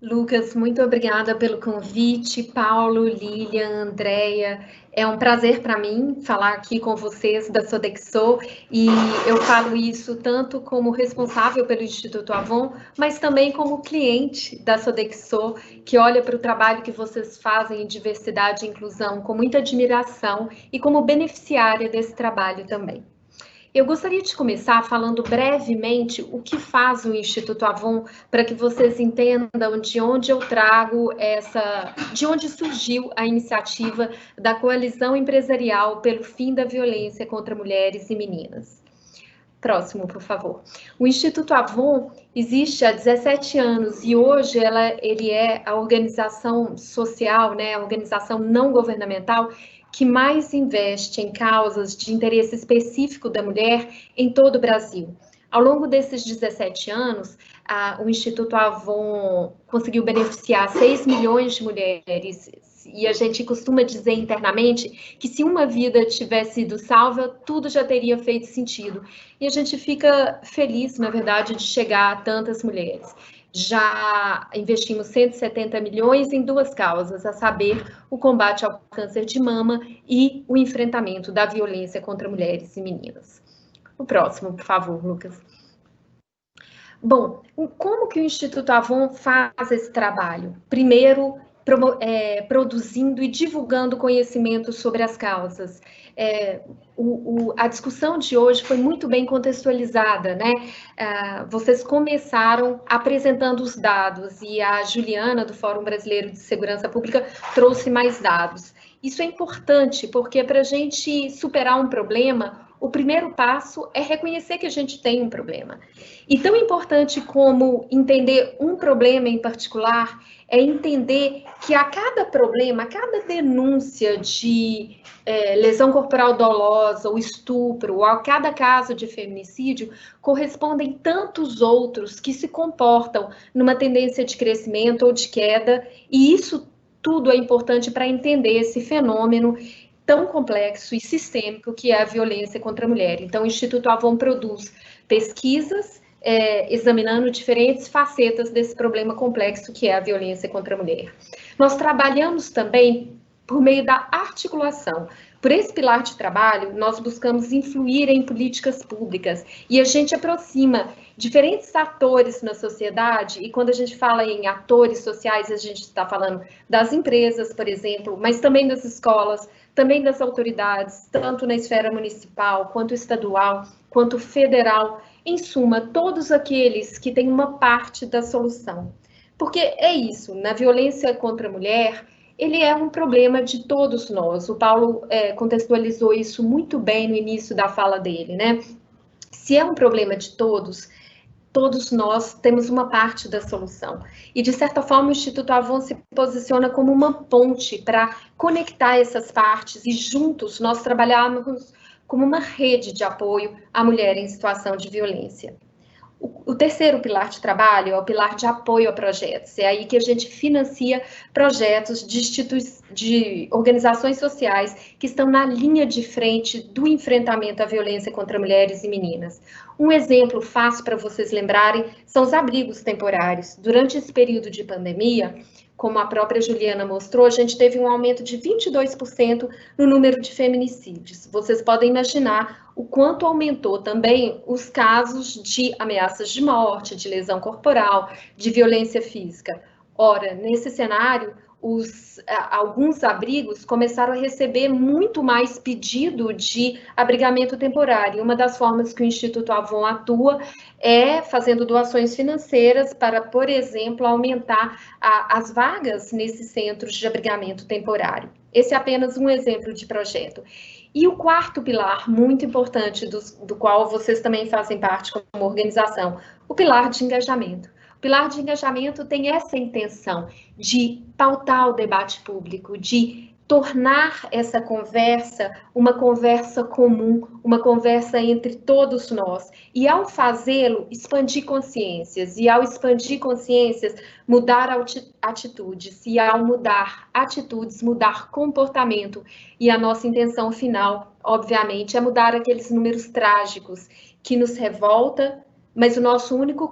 Lucas, muito obrigada pelo convite. Paulo, Lilian, Andréia, é um prazer para mim falar aqui com vocês da Sodexo, e eu falo isso tanto como responsável pelo Instituto Avon, mas também como cliente da Sodexo, que olha para o trabalho que vocês fazem em diversidade e inclusão com muita admiração e como beneficiária desse trabalho também. Eu gostaria de começar falando brevemente o que faz o Instituto Avon, para que vocês entendam de onde eu trago de onde surgiu a iniciativa da Coalizão Empresarial pelo Fim da Violência contra Mulheres e Meninas. Próximo, por favor. O Instituto Avon existe há 17 anos e hoje ele é a organização social, né, a organização não governamental que mais investe em causas de interesse específico da mulher em todo o Brasil. Ao longo desses 17 anos, o Instituto Avon conseguiu beneficiar 6 milhões de mulheres, e a gente costuma dizer internamente que se uma vida tivesse sido salva, tudo já teria feito sentido. E a gente fica feliz, na verdade, de chegar a tantas mulheres. Já investimos 170 milhões em duas causas, a saber, o combate ao câncer de mama e o enfrentamento da violência contra mulheres e meninas. O próximo, por favor, Lucas. Bom, como que o Instituto Avon faz esse trabalho? Primeiro, produzindo e divulgando conhecimento sobre as causas. A discussão de hoje foi muito bem contextualizada, né? Vocês começaram apresentando os dados e a Juliana, do Fórum Brasileiro de Segurança Pública, trouxe mais dados. Isso é importante porque para a gente superar um problema, o primeiro passo é reconhecer que a gente tem um problema. E tão importante como entender um problema em particular é entender que a cada problema, a cada denúncia de lesão corporal dolosa, ou estupro, ou a cada caso de feminicídio, correspondem tantos outros que se comportam numa tendência de crescimento ou de queda, e isso tudo é importante para entender esse fenômeno tão complexo e sistêmico que é a violência contra a mulher. Então, o Instituto Avon produz pesquisas examinando diferentes facetas desse problema complexo que é a violência contra a mulher. Nós trabalhamos também por meio da articulação. Por esse pilar de trabalho, nós buscamos influir em políticas públicas e a gente aproxima diferentes atores na sociedade, e quando a gente fala em atores sociais, a gente está falando das empresas, por exemplo, mas também das escolas, também das autoridades, tanto na esfera municipal, quanto estadual, quanto federal, em suma, todos aqueles que têm uma parte da solução. Porque é isso, na violência contra a mulher, ele é um problema de todos nós. O Paulo contextualizou isso muito bem no início da fala dele, né? Se é um problema de todos, todos nós temos uma parte da solução. E, de certa forma, o Instituto Avon se posiciona como uma ponte para conectar essas partes e, juntos, nós trabalharmos como uma rede de apoio à mulher em situação de violência. O terceiro pilar de trabalho é o pilar de apoio a projetos. É aí que a gente financia projetos de organizações sociais que estão na linha de frente do enfrentamento à violência contra mulheres e meninas. Um exemplo fácil para vocês lembrarem são os abrigos temporários. Durante esse período de pandemia, como a própria Juliana mostrou, a gente teve um aumento de 22% no número de feminicídios. Vocês podem imaginar o quanto aumentou também os casos de ameaças de morte, de lesão corporal, de violência física. Ora, nesse cenário, alguns abrigos começaram a receber muito mais pedido de abrigamento temporário. Uma das formas que o Instituto Avon atua é fazendo doações financeiras para, por exemplo, aumentar as vagas nesses centros de abrigamento temporário. Esse é apenas um exemplo de projeto. E o quarto pilar, muito importante, do qual vocês também fazem parte como organização, o pilar de engajamento. O pilar de engajamento tem essa intenção de pautar o debate público, de tornar essa conversa uma conversa comum, uma conversa entre todos nós. E ao fazê-lo, expandir consciências. E ao expandir consciências, mudar atitudes. E ao mudar atitudes, mudar comportamento. E a nossa intenção final, obviamente, é mudar aqueles números trágicos que nos revolta, mas o nosso único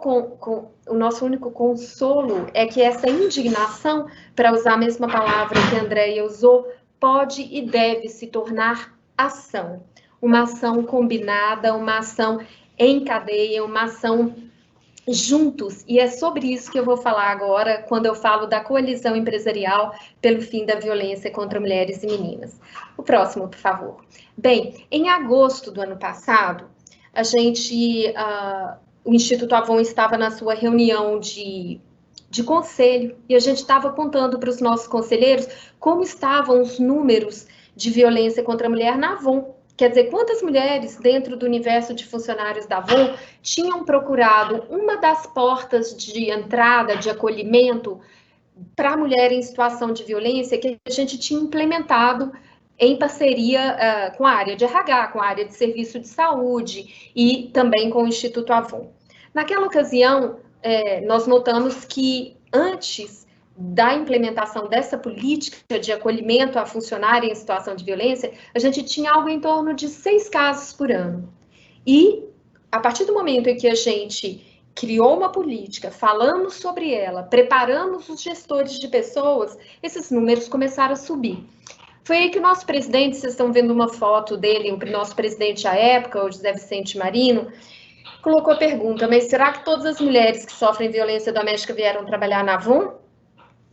consolo é que essa indignação, para usar a mesma palavra que a Andréia usou, pode e deve se tornar ação. Uma ação combinada, uma ação em cadeia, uma ação juntos. E é sobre isso que eu vou falar agora, quando eu falo da coalizão empresarial pelo fim da violência contra mulheres e meninas. O próximo, por favor. Bem, em agosto do ano passado, o Instituto Avon estava na sua reunião de conselho e a gente estava contando para os nossos conselheiros como estavam os números de violência contra a mulher na Avon. Quer dizer, quantas mulheres dentro do universo de funcionários da Avon tinham procurado uma das portas de entrada, de acolhimento para a mulher em situação de violência que a gente tinha implementado em parceria com a área de RH, com a área de serviço de saúde e também com o Instituto Avon. Naquela ocasião, nós notamos que antes da implementação dessa política de acolhimento a funcionária em situação de violência, a gente tinha algo em torno de 6 casos por ano. E, a partir do momento em que a gente criou uma política, falamos sobre ela, preparamos os gestores de pessoas, esses números começaram a subir. Foi aí que o nosso presidente, vocês estão vendo uma foto dele, o nosso presidente à época, o José Vicente Marino, colocou a pergunta, mas será que todas as mulheres que sofrem violência doméstica vieram trabalhar na Avon?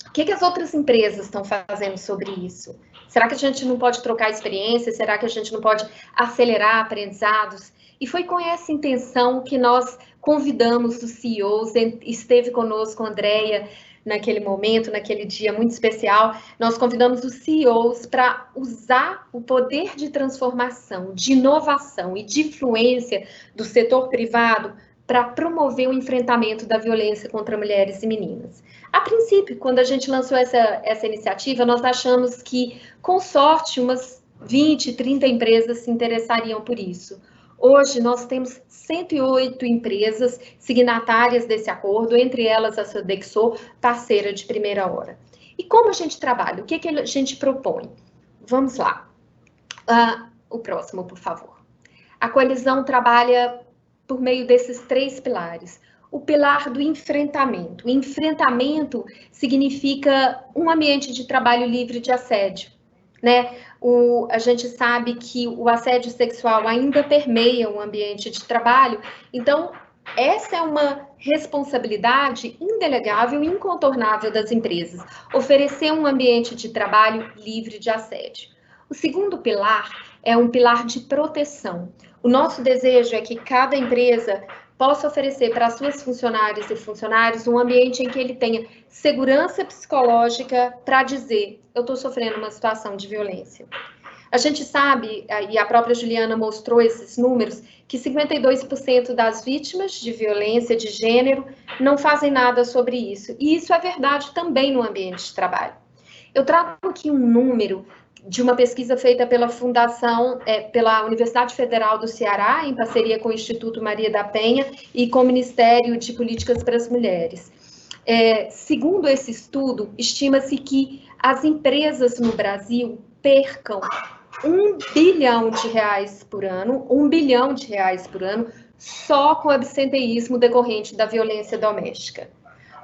O que as outras empresas estão fazendo sobre isso? Será que a gente não pode trocar experiência? Será que a gente não pode acelerar aprendizados? E foi com essa intenção que nós convidamos os CEOs, esteve conosco a Andréia naquele momento, naquele dia muito especial, nós convidamos os CEOs para usar o poder de transformação, de inovação e de influência do setor privado para promover o enfrentamento da violência contra mulheres e meninas. A princípio, quando a gente lançou essa iniciativa, nós achamos que, com sorte, umas 20, 30 empresas se interessariam por isso. Hoje, nós temos 108 empresas signatárias desse acordo, entre elas a Sodexo, parceira de primeira hora. E como a gente trabalha? O que a gente propõe? Vamos lá. O próximo, por favor. A coalizão trabalha por meio desses 3 pilares. O pilar do enfrentamento. O enfrentamento significa um ambiente de trabalho livre de assédio, né? A gente sabe que o assédio sexual ainda permeia o ambiente de trabalho, então essa é uma responsabilidade indelegável e incontornável das empresas, oferecer um ambiente de trabalho livre de assédio. O segundo pilar é um pilar de proteção. O nosso desejo é que cada empresa possa oferecer para suas funcionárias e funcionários um ambiente em que ele tenha segurança psicológica para dizer, eu estou sofrendo uma situação de violência. A gente sabe, e a própria Juliana mostrou esses números, que 52% das vítimas de violência de gênero não fazem nada sobre isso. E isso é verdade também no ambiente de trabalho. Eu trago aqui um número de uma pesquisa feita pela pela Universidade Federal do Ceará, em parceria com o Instituto Maria da Penha e com o Ministério de Políticas para as Mulheres. Segundo esse estudo, estima-se que as empresas no Brasil percam R$1 bilhão por ano, R$1 bilhão por ano, só com o absenteísmo decorrente da violência doméstica.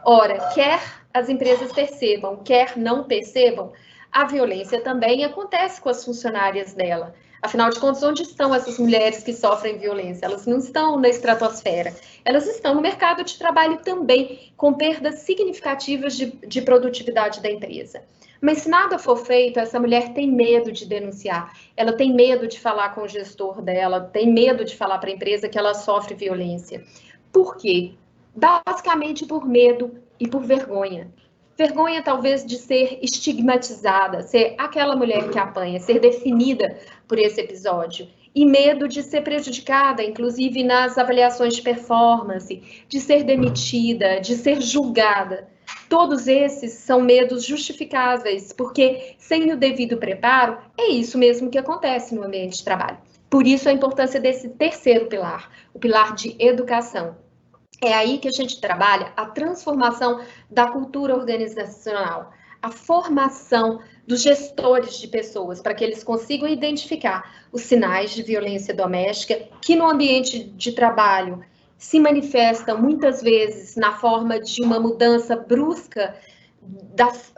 Ora, quer as empresas percebam, quer não percebam, a violência também acontece com as funcionárias dela. Afinal de contas, onde estão essas mulheres que sofrem violência? Elas não estão na estratosfera, elas estão no mercado de trabalho também, com perdas significativas de produtividade da empresa. Mas se nada for feito, essa mulher tem medo de denunciar, ela tem medo de falar com o gestor dela, tem medo de falar para a empresa que ela sofre violência. Por quê? Basicamente por medo e por vergonha. Vergonha, talvez, de ser estigmatizada, ser aquela mulher que apanha, ser definida por esse episódio. e medo de ser prejudicada, inclusive nas avaliações de performance, de ser demitida, de ser julgada. Todos esses são medos justificáveis, porque sem o devido preparo, é isso mesmo que acontece no ambiente de trabalho. Por isso a importância desse terceiro pilar, o pilar de educação. É aí que a gente trabalha a transformação da cultura organizacional, a formação dos gestores de pessoas, para que eles consigam identificar os sinais de violência doméstica, que no ambiente de trabalho se manifestam muitas vezes na forma de uma mudança brusca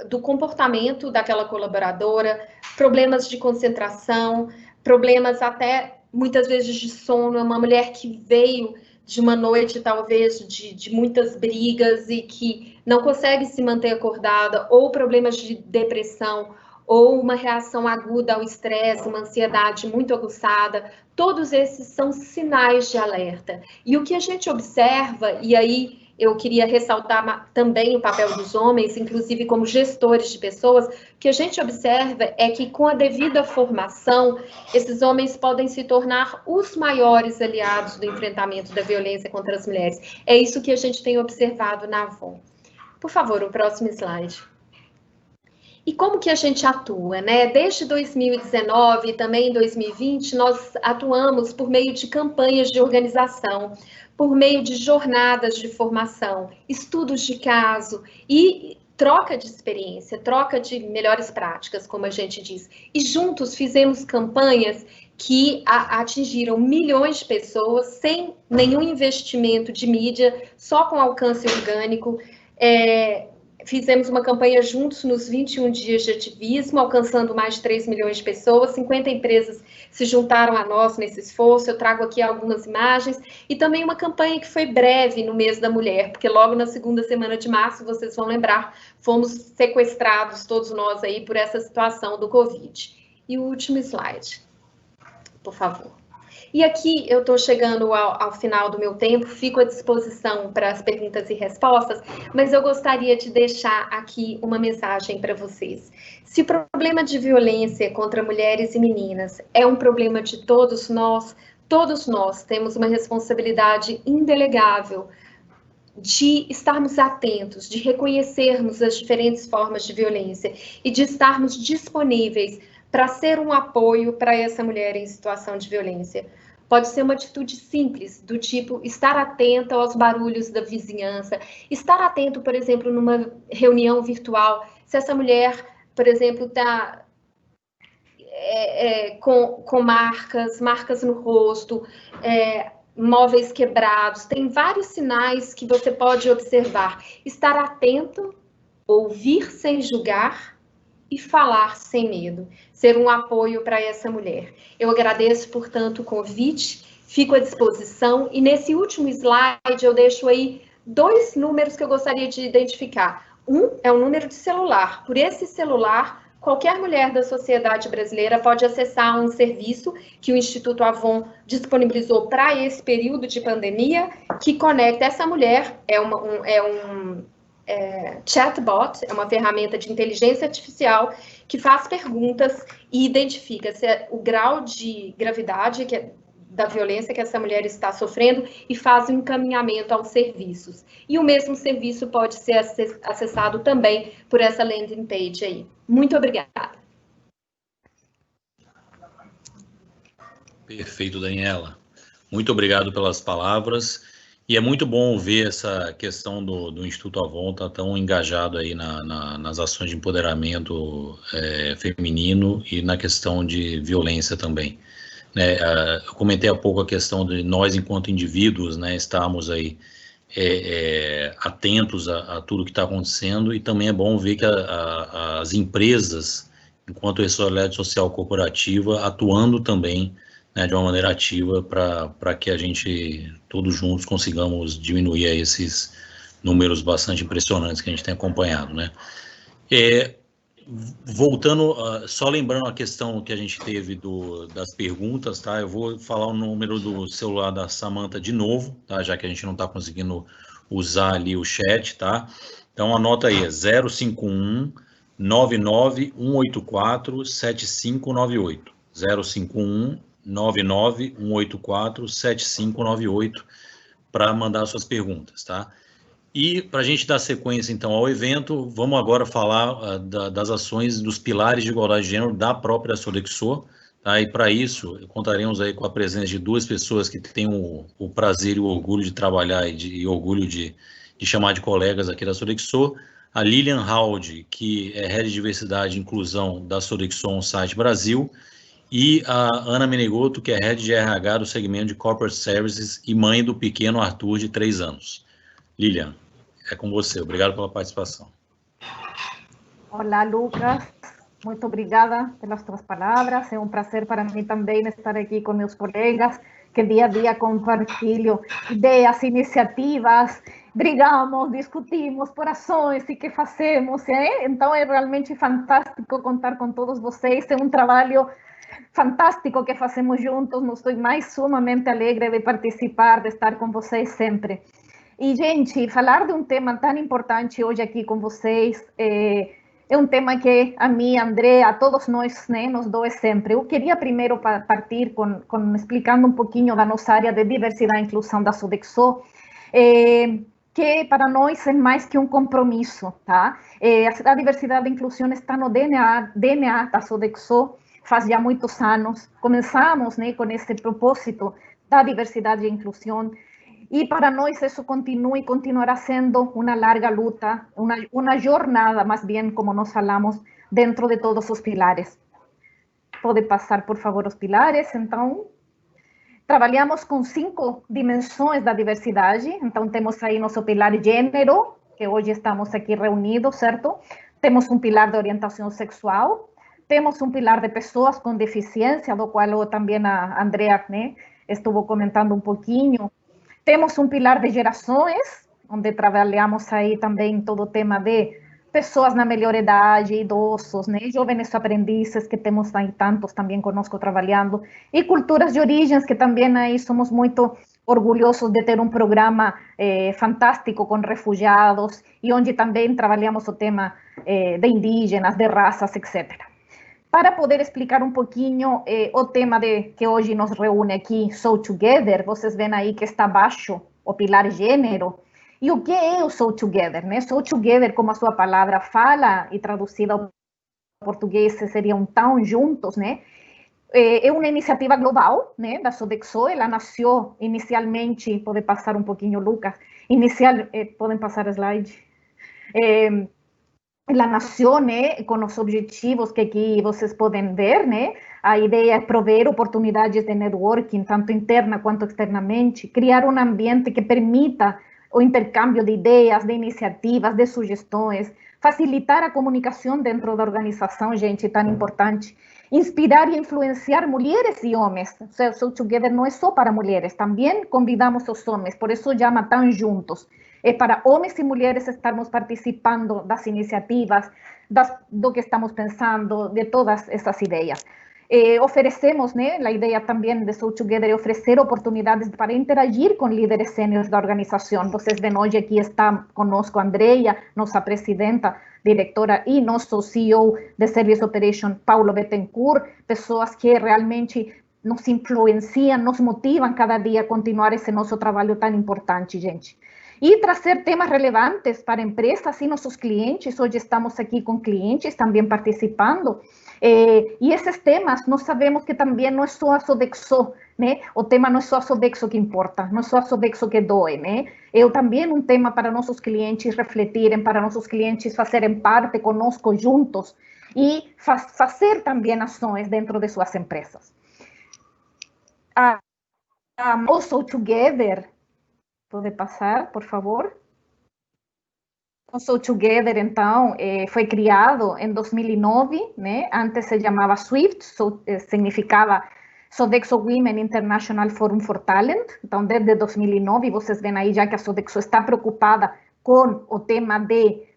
do comportamento daquela colaboradora, problemas de concentração, problemas até muitas vezes de sono, uma mulher que veio de uma noite, talvez, de muitas brigas e que não consegue se manter acordada, ou problemas de depressão, ou uma reação aguda ao estresse, uma ansiedade muito aguçada. Todos esses são sinais de alerta. E o que a gente observa, e aí eu queria ressaltar também o papel dos homens, inclusive como gestores de pessoas, o que a gente observa é que com a devida formação, esses homens podem se tornar os maiores aliados do enfrentamento da violência contra as mulheres. É isso que a gente tem observado na Avon. Por favor, o próximo slide. E como que a gente atua, né? Desde 2019 e também em 2020, nós atuamos por meio de campanhas de organização, por meio de jornadas de formação, estudos de caso e troca de experiência, troca de melhores práticas, como a gente diz. E juntos fizemos campanhas que atingiram milhões de pessoas sem nenhum investimento de mídia, só com alcance orgânico. Fizemos uma campanha juntos nos 21 dias de ativismo, alcançando mais de 3 milhões de pessoas, 50 empresas se juntaram a nós nesse esforço, eu trago aqui algumas imagens, e também uma campanha que foi breve no mês da mulher, porque logo na segunda semana de março, vocês vão lembrar, fomos sequestrados, todos nós aí, por essa situação do Covid. E o último slide, por favor. E aqui eu estou chegando ao final do meu tempo, fico à disposição para as perguntas e respostas, mas eu gostaria de deixar aqui uma mensagem para vocês. Se o problema de violência contra mulheres e meninas é um problema de todos nós temos uma responsabilidade indelegável de estarmos atentos, de reconhecermos as diferentes formas de violência e de estarmos disponíveis para ser um apoio para essa mulher em situação de violência. Pode ser uma atitude simples, do tipo estar atento aos barulhos da vizinhança, estar atento, por exemplo, numa reunião virtual, se essa mulher, por exemplo, está com marcas no rosto, móveis quebrados, tem vários sinais que você pode observar. Estar atento, ouvir sem julgar, e falar sem medo, ser um apoio para essa mulher. Eu agradeço, portanto, o convite, fico à disposição, e nesse último slide eu deixo aí 2 números que eu gostaria de identificar. Um é o número de celular. Por esse celular, qualquer mulher da sociedade brasileira pode acessar um serviço que o Instituto Avon disponibilizou para esse período de pandemia, que conecta essa mulher, chatbot, é uma ferramenta de inteligência artificial que faz perguntas e identifica o grau de gravidade da violência que essa mulher está sofrendo e faz um encaminhamento aos serviços. E o mesmo serviço pode ser acessado também por essa landing page aí. Muito obrigada. Perfeito, Daniela. Muito obrigado pelas palavras. E é muito bom ver essa questão do Instituto Avon estar tão engajado aí nas ações de empoderamento feminino e na questão de violência também. Né? Eu comentei há pouco a questão de nós, enquanto indivíduos, né, estarmos aí atentos a tudo que está acontecendo, e também é bom ver que as empresas, enquanto responsabilidade social corporativa, atuando também, né, de uma maneira ativa para que a gente, todos juntos, consigamos diminuir esses números bastante impressionantes que a gente tem acompanhado, né? Voltando, só lembrando a questão que a gente teve das perguntas, tá? Eu vou falar o número do celular da Samantha de novo, tá? Já que a gente não está conseguindo usar ali o chat, tá? Então, anota aí, 051 99 184 7598. 051 991847598 para mandar suas perguntas, tá? E para a gente dar sequência, então, ao evento, vamos agora falar das ações dos pilares de igualdade de gênero da própria Sodexo, tá? E para isso, contaremos aí com a presença de duas pessoas que têm o prazer e o orgulho de trabalhar e orgulho de chamar de colegas aqui da Sodexo, a Lilian Haldi, que é Head de Diversidade e Inclusão da Sodexo On-Site Brasil, e a Ana Menegoto, que é Head de RH do segmento de Corporate Services e mãe do pequeno Arthur, de 3 anos. Lilian, é com você. Obrigado pela participação. Olá, Lucas. Muito obrigada pelas tuas palavras. É um prazer para mim também estar aqui com meus colegas, que dia a dia compartilho ideias, iniciativas, brigamos, discutimos por ações e que fazemos. Então, é realmente fantástico contar com todos vocês. É um trabalho fantástico que fazemos juntos. Estou mais sumamente alegre de participar, de estar com vocês sempre. E, gente, falar de um tema tão importante hoje aqui com vocês é um tema que a mim, a Andrea, a todos nós, né, nos doe sempre. Eu queria primeiro partir explicando um pouquinho da nossa área de diversidade e inclusão da Sodexo, que para nós é mais que um compromisso, tá? A diversidade e inclusão está no DNA da Sodexo faz já muitos anos. Começamos, né, com esse propósito da diversidade e inclusão. E para nós isso continua e continuará sendo uma larga luta, uma jornada, mais bem, como nós falamos, dentro de todos os pilares. Pode passar, por favor, os pilares. Então, trabalhamos com 5 dimensões da diversidade. Então, temos aí nosso pilar gênero, que hoje estamos aqui reunidos, certo? Temos um pilar de orientação sexual. Temos um pilar de pessoas com deficiência, do qual também a Andrea, né, estuvo comentando um pouquinho. Temos um pilar de gerações, onde trabalhamos aí também todo o tema de pessoas na melhor idade, idosos, né, jovens aprendizes, que temos aí tantos também conosco trabalhando, e culturas de origens, que também aí somos muito orgulhosos de ter um programa fantástico com refugiados, e onde também trabalhamos o tema de indígenas, de raças, etc. Para poder explicar um pouquinho o tema que hoje nos reúne aqui, Soul Together, vocês veem aí que está abaixo o pilar gênero. E o que é o Soul Together, né? Soul Together, como a sua palavra fala, e traduzida ao português seriam tão juntos, né? É uma iniciativa global, né, da Sodexo. Ela nasceu inicialmente, pode passar um pouquinho, Lucas, podem passar a slide. Ela nasceu, né, com os objetivos que aqui vocês podem ver, né? A ideia é prover oportunidades de networking, tanto interna quanto externamente, criar um ambiente que permita o intercâmbio de ideias, de iniciativas, de sugestões, facilitar a comunicação dentro da organização, gente, tão importante, inspirar e influenciar mulheres e homens. O sea, Soul Together não é só para mulheres, também convidamos os homens, por isso chama tão juntos. É para homens e mulheres estarmos participando das iniciativas, do que estamos pensando, de todas essas ideias. Oferecemos, né, a ideia também de Soul Together é oferecer oportunidades para interagir com líderes sêniores da organização. Vocês veem hoje aqui está conosco a Andrea, nossa presidenta, diretora, e nosso CEO de Service Operation, Paulo Bettencourt, pessoas que realmente nos influenciam, nos motivam cada dia a continuar esse nosso trabalho tão importante, gente. E trazer temas relevantes para empresas e nossos clientes. Hoje estamos aqui com clientes também participando. E esses temas, nós sabemos que também não é só a Sodexo, né? O tema não é só a Sodexo que importa, não é só a Sodexo que doe, né? É também um tema para nossos clientes refletirem, para nossos clientes fazerem parte conosco juntos e fazer também ações dentro de suas empresas. O Soul Together, pode passar, por favor? O Soul Together, então, foi criado em 2009, né? Antes se chamava SWIFT, significava Sodexo Women International Forum for Talent. Então, desde 2009, vocês veem aí já que a Sodexo está preocupada com o tema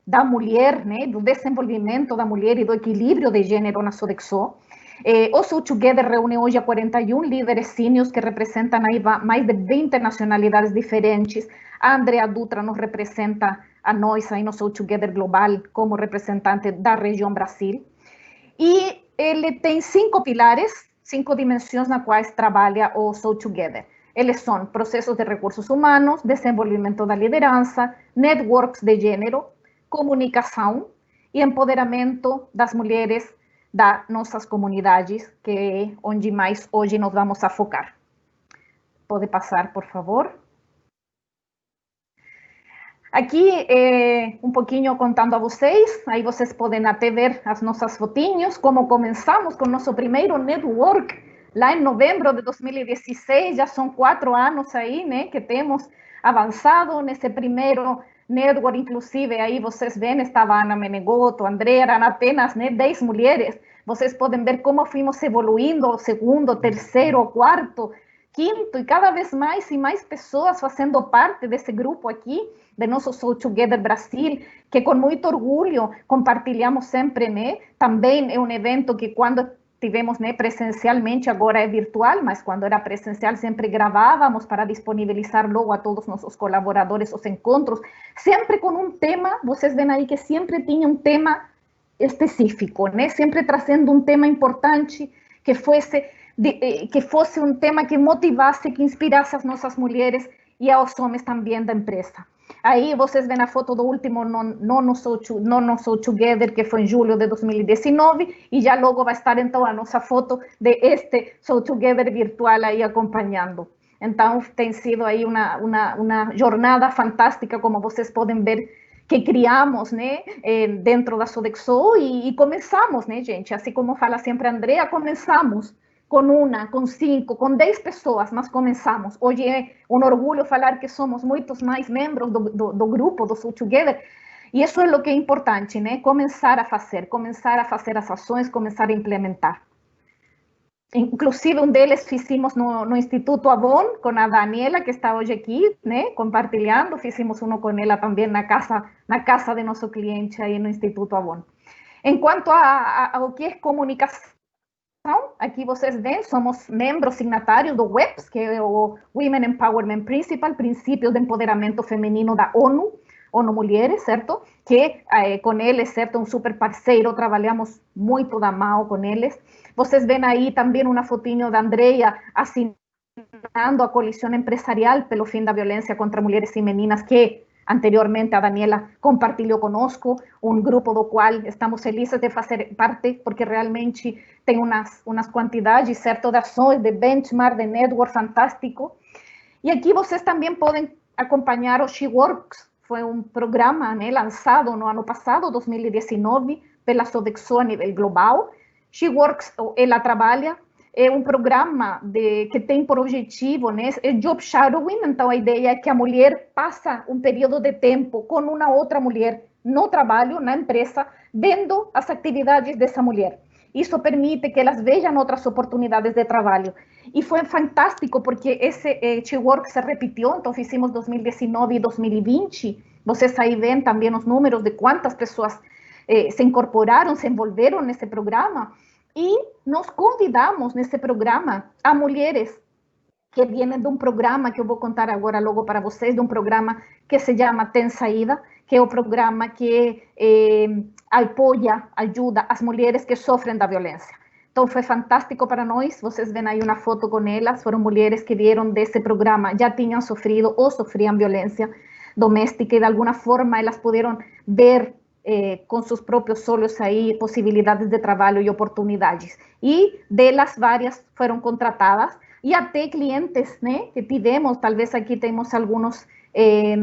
da mulher, né? Do desenvolvimento da mulher e do equilíbrio de gênero na Sodexo. O Soul Together reúne hoje a 41 líderes seniors que representam aí mais de 20 nacionalidades diferentes. A Andrea Dutra nos representa a nós aí no Soul Together Global como representante da região Brasil. E ele tem 5 pilares 5 dimensões nas quais trabalha o Soul Together. Eles são processos de recursos humanos, desenvolvimento da liderança, networks de gênero, comunicação e empoderamento das mulheres das nossas comunidades, que é onde mais hoje nós vamos a focar. Pode passar, por favor. Aqui um pouquinho contando a vocês, aí vocês podem até ver as nossas fotinhos, como começamos com nosso primeiro network, lá em novembro de 2016, já são 4 anos aí, né, que temos avançado nesse primeiro network, inclusive aí vocês veem, estava Ana Menegoto, Andrea, eram apenas, né, 10 mulheres, vocês podem ver como fomos evoluindo, o segundo, terceiro, quarto, quinto, e cada vez mais e mais pessoas fazendo parte desse grupo aqui, de nosso Soul Together Brasil, que com muito orgulho compartilhamos sempre, né? Também é um evento que quando tivemos, né, presencialmente, agora é virtual, mas quando era presencial sempre gravávamos para disponibilizar logo a todos nossos colaboradores os encontros, sempre com um tema, vocês veem aí que sempre tinha um tema específico, né? Sempre trazendo um tema importante, que fosse um tema que motivasse, que inspirasse as nossas mulheres e aos homens também da empresa. Aí vocês veem a foto do último nono Soul Together, que foi em julho de 2019, e já logo vai estar então a nossa foto de este Soul Together virtual aí acompanhando. Então tem sido aí uma jornada fantástica, como vocês podem ver, que criamos, né, dentro da Sodexo e começamos, né, gente, assim como fala sempre a Andrea, começamos com 1, com 5, com 10 pessoas, mas começamos. Hoje é um orgulho falar que somos muitos mais membros do grupo, do Soul Together, e isso é o que é importante, né? Começar a fazer as ações, começar a implementar. Inclusive, um deles fizemos no Instituto Avon, com a Daniela, que está hoje aqui, né, compartilhando, fizemos um com ela também na casa de nosso cliente aí no Instituto Avon. Enquanto ao que é comunicação, aqui vocês veem, somos membros signatários do WEPS, que é o Women Empowerment Principle, Princípios de Empoderamento Feminino da ONU Mulheres, certo? Que com eles, certo, um super parceiro, trabalhamos muito da mão com eles. Vocês veem aí também uma fotinho da Andrea assinando a Coalição Empresarial pelo Fim da Violência contra Mulheres e Meninas, que anteriormente a Daniela compartilhou conosco, um grupo do qual estamos felizes de fazer parte, porque realmente tem umas quantidades, certo, de ações, de benchmark, de network fantástico. E aqui vocês também podem acompanhar o She Works, foi um programa, né, lançado no ano passado, 2019, pela Sodexo a nível global. She Works, ela trabalha, é um programa que tem por objetivo, né, é job shadowing, então a ideia é que a mulher passa um período de tempo com uma outra mulher no trabalho, na empresa, vendo as atividades dessa mulher. Isso permite que elas vejam outras oportunidades de trabalho. E foi fantástico porque esse She Work se repetiu, então fizemos 2019 e 2020. Vocês aí veem também os números de quantas pessoas se incorporaram, se envolveram nesse programa. E nós convidamos nesse programa a mulheres que vêm de um programa que eu vou contar agora logo para vocês, de um programa que se chama Tem Saída, que é o programa que ajuda as mulheres que sofrem da violência. Então foi fantástico para nós, vocês veem aí uma foto com elas, foram mulheres que vieram desse programa, já tinham sofrido ou sofriam violência doméstica e de alguma forma elas puderam ver com seus próprios olhos aí possibilidades de trabalho e oportunidades. E delas várias foram contratadas e até clientes, né, que tivemos, talvez aqui temos alguns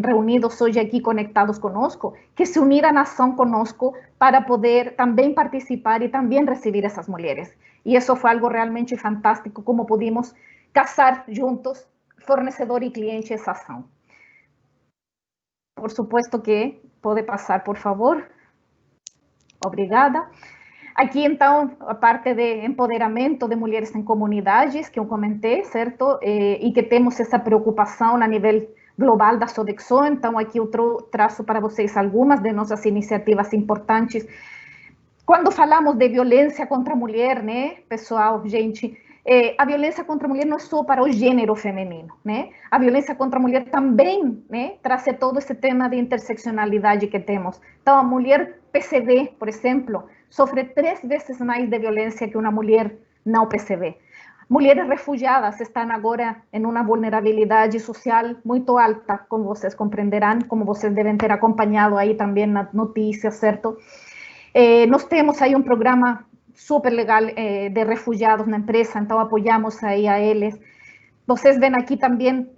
reunidos hoje aqui conectados conosco, que se uniram à ação conosco para poder também participar e também receber essas mulheres. E isso foi algo realmente fantástico, como pudimos casar juntos, fornecedor e cliente, essa ação. Por supuesto que pode passar, por favor. Obrigada. Aqui, então, a parte de empoderamento de mulheres em comunidades, que eu comentei, certo? E que temos essa preocupação a nível global da Sodexo. Então, aqui eu traço para vocês algumas de nossas iniciativas importantes. Quando falamos de violência contra a mulher, né, pessoal, gente, a violência contra a mulher não é só para o gênero feminino, né? A violência contra a mulher também, né, traz todo esse tema de interseccionalidade que temos. Então, a mulher PCD, por exemplo, sofre 3 vezes mais de violência que uma mulher não PCD. mulheres refugiadas estão agora em uma vulnerabilidade social muito alta, como vocês compreenderão, como vocês devem ter acompanhado aí também nas notícias, certo? Nós temos aí um programa super legal de refugiados na empresa, então apoiamos aí a eles. Vocês veem aqui também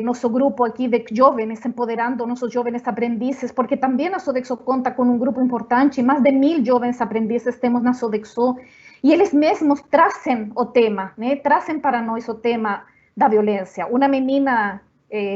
nosso grupo aqui de jovens, empoderando nossos jovens aprendizes, porque também a Sodexo conta com um grupo importante, mais de 1000 jovens aprendizes temos na Sodexo, e eles mesmos trazem o tema, né? Trazem para nós o tema da violência. Uma menina,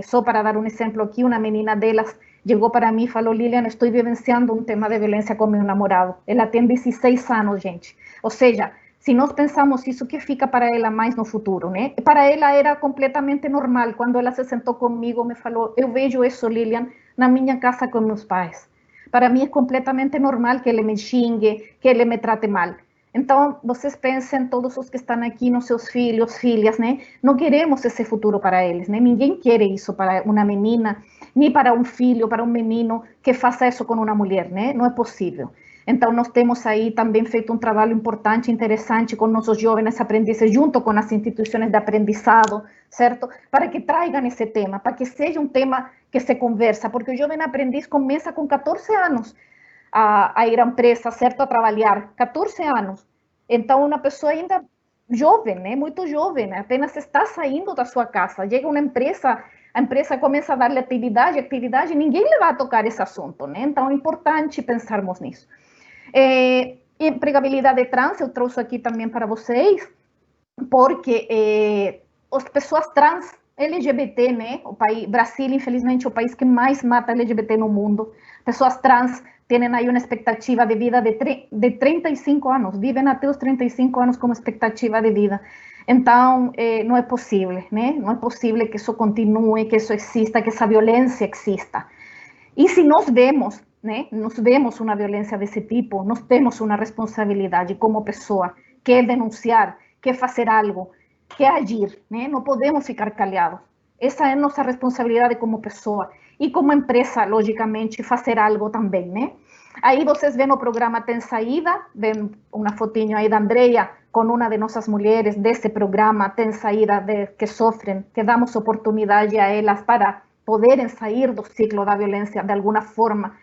só para dar um exemplo aqui, uma menina delas chegou para mim e falou: Lilian, estou vivenciando um tema de violência com meu namorado. Ela tem 16 anos, gente. Ou seja, se nós pensamos isso, que fica para ela mais no futuro, né? Para ela era completamente normal. Quando ela se sentou comigo, me falou: eu vejo isso, Lilian, na minha casa com meus pais. Para mim é completamente normal que ele me xingue, que ele me trate mal. Então, vocês pensem, todos os que estão aqui, nos seus filhos, filhas, né? Não queremos esse futuro para eles, né? Ninguém quer isso para uma menina, nem para um filho, para um menino que faça isso com uma mulher, né? Não é possível. Então, nós temos aí também feito um trabalho importante, interessante com nossos jovens aprendizes, junto com as instituições de aprendizado, certo? Para que tragam esse tema, para que seja um tema que se conversa, porque o jovem aprendiz começa com 14 anos a ir à empresa, certo? A trabalhar, 14 anos. Então, uma pessoa ainda jovem, né? Muito jovem, né? Apenas está saindo da sua casa, chega uma empresa, a empresa começa a dar-lhe atividade, ninguém lhe vai tocar esse assunto, né? Então, é importante pensarmos nisso. Empregabilidade trans, eu trouxe aqui também para vocês, porque as pessoas trans, LGBT, né? O país, Brasil, infelizmente, é o país que mais mata LGBT no mundo. Pessoas trans têm aí uma expectativa de vida de 35 anos, vivem até os 35 anos como expectativa de vida. Então, não é possível, né? Não é possível que isso continue, que isso exista, que essa violência exista. E se nós vemos, né, nós vemos uma violência desse tipo, nós temos uma responsabilidade como pessoa, que é denunciar, que é fazer algo, que é agir, né? Não podemos ficar calados. Essa é nossa responsabilidade como pessoa. E como empresa, logicamente, fazer algo também, né? Aí vocês veem o programa Tem Saída, vem uma fotinho aí da Andrea com uma de nossas mulheres desse programa Tem Saída, que sofrem, que damos oportunidade a elas para poderem sair do ciclo da violência de alguma forma,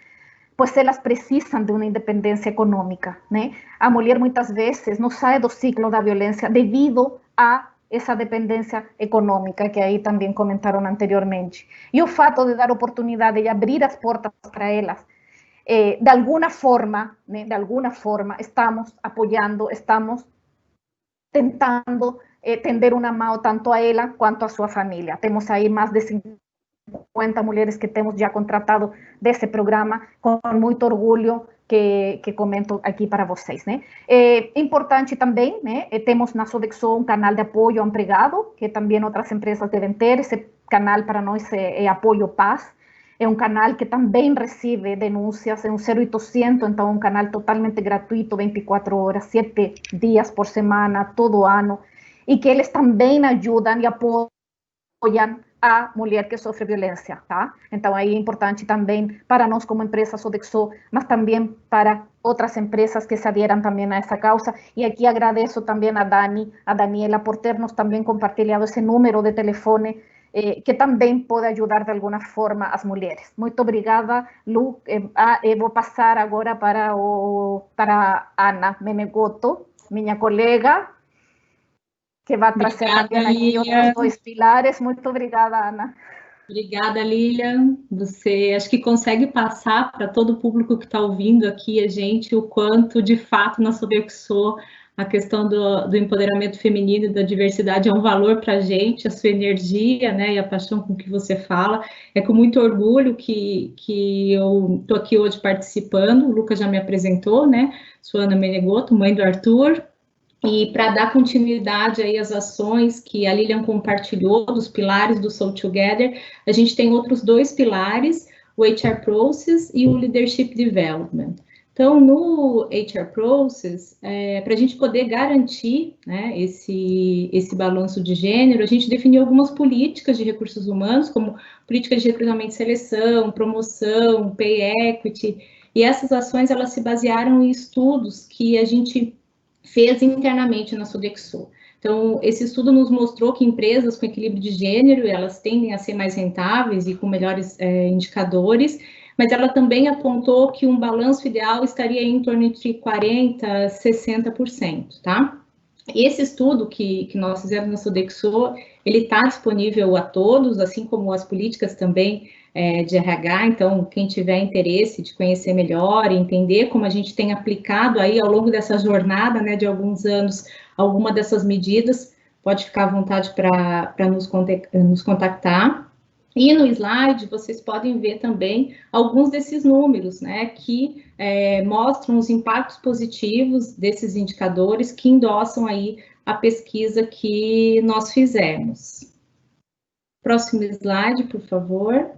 pois elas precisam de uma independência econômica, né? A mulher muitas vezes não sai do ciclo da violência devido a essa dependência econômica que aí também comentaram anteriormente. E o fato de dar oportunidade e abrir as portas para elas, de alguma forma, né, estamos apoiando, estamos tentando tender uma mão tanto a ela quanto a sua família. Temos aí mais de 50 mulheres que temos já contratado desse programa, com muito orgulho que comento aqui para vocês, né? Importante também, né? Temos na Sodexo um canal de apoio ao empregado, que também outras empresas devem ter. Esse canal para nós é Apoio Paz. É um canal que também recebe denúncias, é um 0800, então é um canal totalmente gratuito, 24 horas, 7 dias por semana, todo ano, e que eles também ajudam e apoiam a mulher que sofre violência, tá? Então, aí é importante também para nós como empresa Sodexo, mas também para outras empresas que se adieram também a essa causa. E aqui agradeço também a Dani, a Daniela, por ter-nos também compartilhado esse número de telefone, que também pode ajudar de alguma forma as mulheres. Muito obrigada, Lu. Eu vou passar agora para a Ana Menegoto, minha colega, que vai trazer também aqui outros 2 pilares. Muito obrigada, Ana. Obrigada, Lilian. Você acho que consegue passar para todo o público que está ouvindo aqui a gente o quanto, de fato, na Sodexo a questão do empoderamento feminino e da diversidade é um valor para a gente, a sua energia, né, e a paixão com que você fala. É com muito orgulho que eu estou aqui hoje participando. O Lucas já me apresentou, né? Sou Ana Menegoto, mãe do Arthur. E para dar continuidade aí às ações que a Lilian compartilhou, dos pilares do Soul Together, a gente tem outros 2 pilares, o HR Process e o Leadership Development. Então, no HR Process, para a gente poder garantir, né, esse balanço de gênero, a gente definiu algumas políticas de recursos humanos, como políticas de recrutamento e seleção, promoção, pay equity, e essas ações elas se basearam em estudos que a gente fez internamente na Sodexo. Então, esse estudo nos mostrou que empresas com equilíbrio de gênero, elas tendem a ser mais rentáveis e com melhores indicadores, mas ela também apontou que um balanço ideal estaria em torno entre 40% a 60%, tá? Esse estudo que nós fizemos na Sodexo, ele está disponível a todos, assim como as políticas também de RH, então quem tiver interesse de conhecer melhor e entender como a gente tem aplicado aí ao longo dessa jornada, né, de alguns anos, alguma dessas medidas, pode ficar à vontade para nos contactar. E no slide vocês podem ver também alguns desses números, né, que mostram os impactos positivos desses indicadores que endossam aí a pesquisa que nós fizemos. Próximo slide, por favor.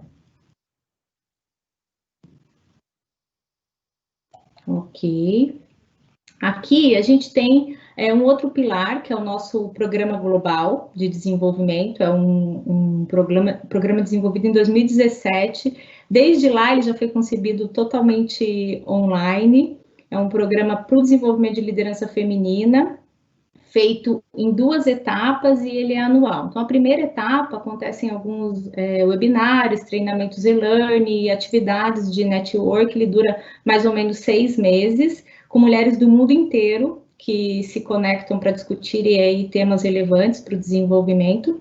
Ok. Aqui a gente tem um outro pilar, que é o nosso Programa Global de Desenvolvimento, é um programa desenvolvido em 2017. Desde lá ele já foi concebido totalmente online, é um programa para o desenvolvimento de liderança feminina, feito em 2 etapas e ele é anual. Então, a primeira etapa acontece em alguns webinários, treinamentos e-learning, atividades de network, ele dura mais ou menos 6 meses, com mulheres do mundo inteiro que se conectam para discutirem aí temas relevantes para o desenvolvimento.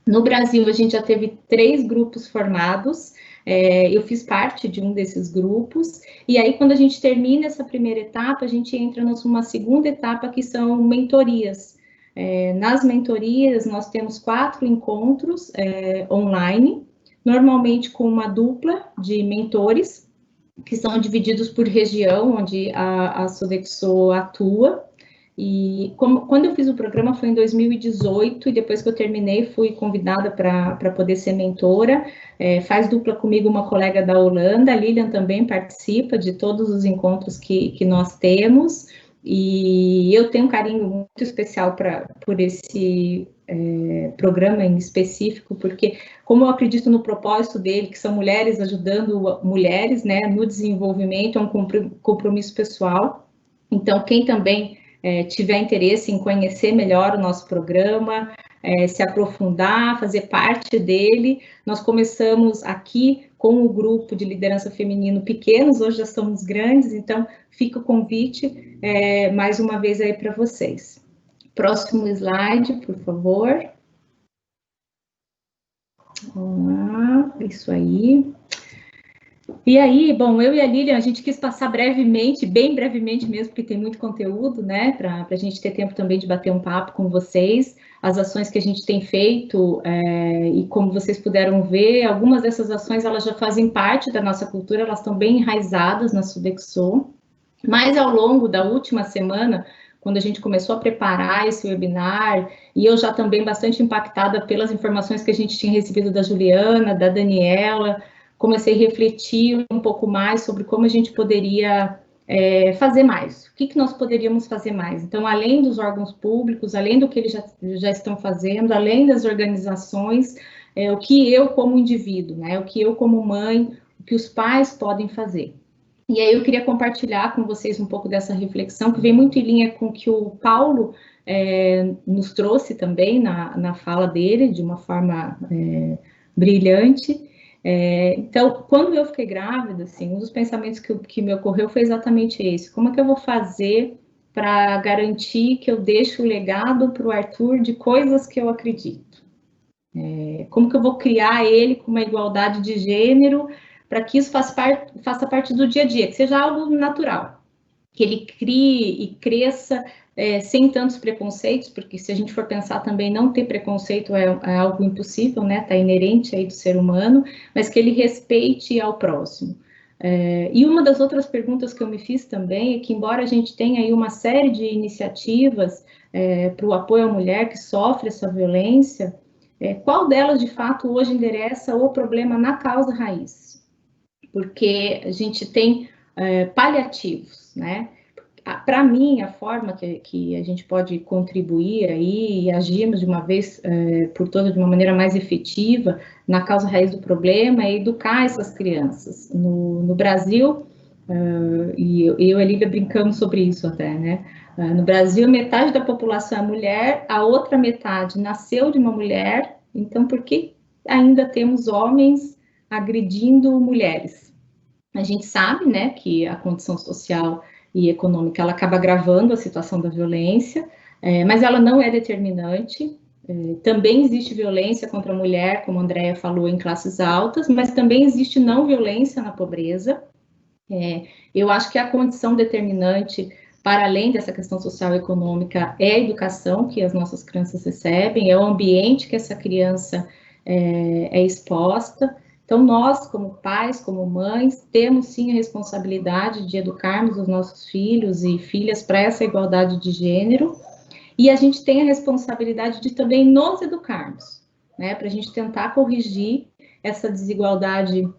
No Brasil, a gente já teve 3 grupos formados, eu fiz parte de um desses grupos, e aí quando a gente termina essa primeira etapa, a gente entra numa segunda etapa, que são mentorias. Nas mentorias, nós temos 4 encontros online, normalmente com uma dupla de mentores, que são divididos por região, onde a Sodexo atua. E quando eu fiz o programa foi em 2018, e depois que eu terminei fui convidada para poder ser mentora. Faz dupla comigo uma colega da Holanda, a Lilian também participa de todos os encontros que nós temos, e eu tenho um carinho muito especial por esse programa em específico, porque como eu acredito no propósito dele, que são mulheres ajudando mulheres, né, no desenvolvimento, é um compromisso pessoal. Então, quem também tiver interesse em conhecer melhor o nosso programa, se aprofundar, fazer parte dele, nós começamos aqui com o grupo de liderança feminino pequenos, hoje já somos grandes, então fica o convite mais uma vez aí para vocês. Próximo slide, por favor. Isso aí. E aí, bom, eu e a Lilian, a gente quis passar brevemente, bem brevemente mesmo, porque tem muito conteúdo, né, para a gente ter tempo também de bater um papo com vocês, as ações que a gente tem feito, e como vocês puderam ver, algumas dessas ações, elas já fazem parte da nossa cultura, elas estão bem enraizadas na Sodexo, mas ao longo da última semana, quando a gente começou a preparar esse webinar, e eu já também bastante impactada pelas informações que a gente tinha recebido da Juliana, da Daniela, comecei a refletir um pouco mais sobre como a gente poderia fazer mais. O que nós poderíamos fazer mais? Então, além dos órgãos públicos, além do que eles já estão fazendo, além das organizações, o que eu como indivíduo, né, o que eu como mãe, o que os pais podem fazer. E aí eu queria compartilhar com vocês um pouco dessa reflexão, que vem muito em linha com o que o Paulo nos trouxe também na fala dele, de uma forma brilhante. Então, quando eu fiquei grávida, assim, um dos pensamentos que me ocorreu foi exatamente esse: como é que eu vou fazer para garantir que eu deixo o legado para o Arthur de coisas que eu acredito? Como que eu vou criar ele com uma igualdade de gênero para que isso faça parte do dia a dia, que seja algo natural, que ele crie e cresça sem tantos preconceitos, porque se a gente for pensar também, não ter preconceito é algo impossível, né? Está inerente aí do ser humano, mas que ele respeite ao próximo. E uma das outras perguntas que eu me fiz também é que, embora a gente tenha aí uma série de iniciativas para o apoio à mulher que sofre essa violência, qual delas, de fato, hoje endereça o problema na causa raiz? Porque a gente tem paliativos, né? Para mim, a forma que a gente pode contribuir aí e agirmos de uma vez por todas, de uma maneira mais efetiva, na causa raiz do problema, é educar essas crianças. No Brasil, e eu e a Lívia brincamos sobre isso até, né? No Brasil, metade da população é mulher, a outra metade nasceu de uma mulher, então por que ainda temos homens agredindo mulheres? A gente sabe, né, que a condição social e econômica, ela acaba agravando a situação da violência, mas ela não é determinante. Também existe violência contra a mulher, como a Andrea falou, em classes altas, mas também existe não violência na pobreza. Eu acho que a condição determinante, para além dessa questão social e econômica, é a educação que as nossas crianças recebem, é o ambiente que essa criança é exposta. Então, nós, como pais, como mães, temos sim a responsabilidade de educarmos os nossos filhos e filhas para essa igualdade de gênero, e a gente tem a responsabilidade de também nos educarmos, né, para a gente tentar corrigir essa desigualdade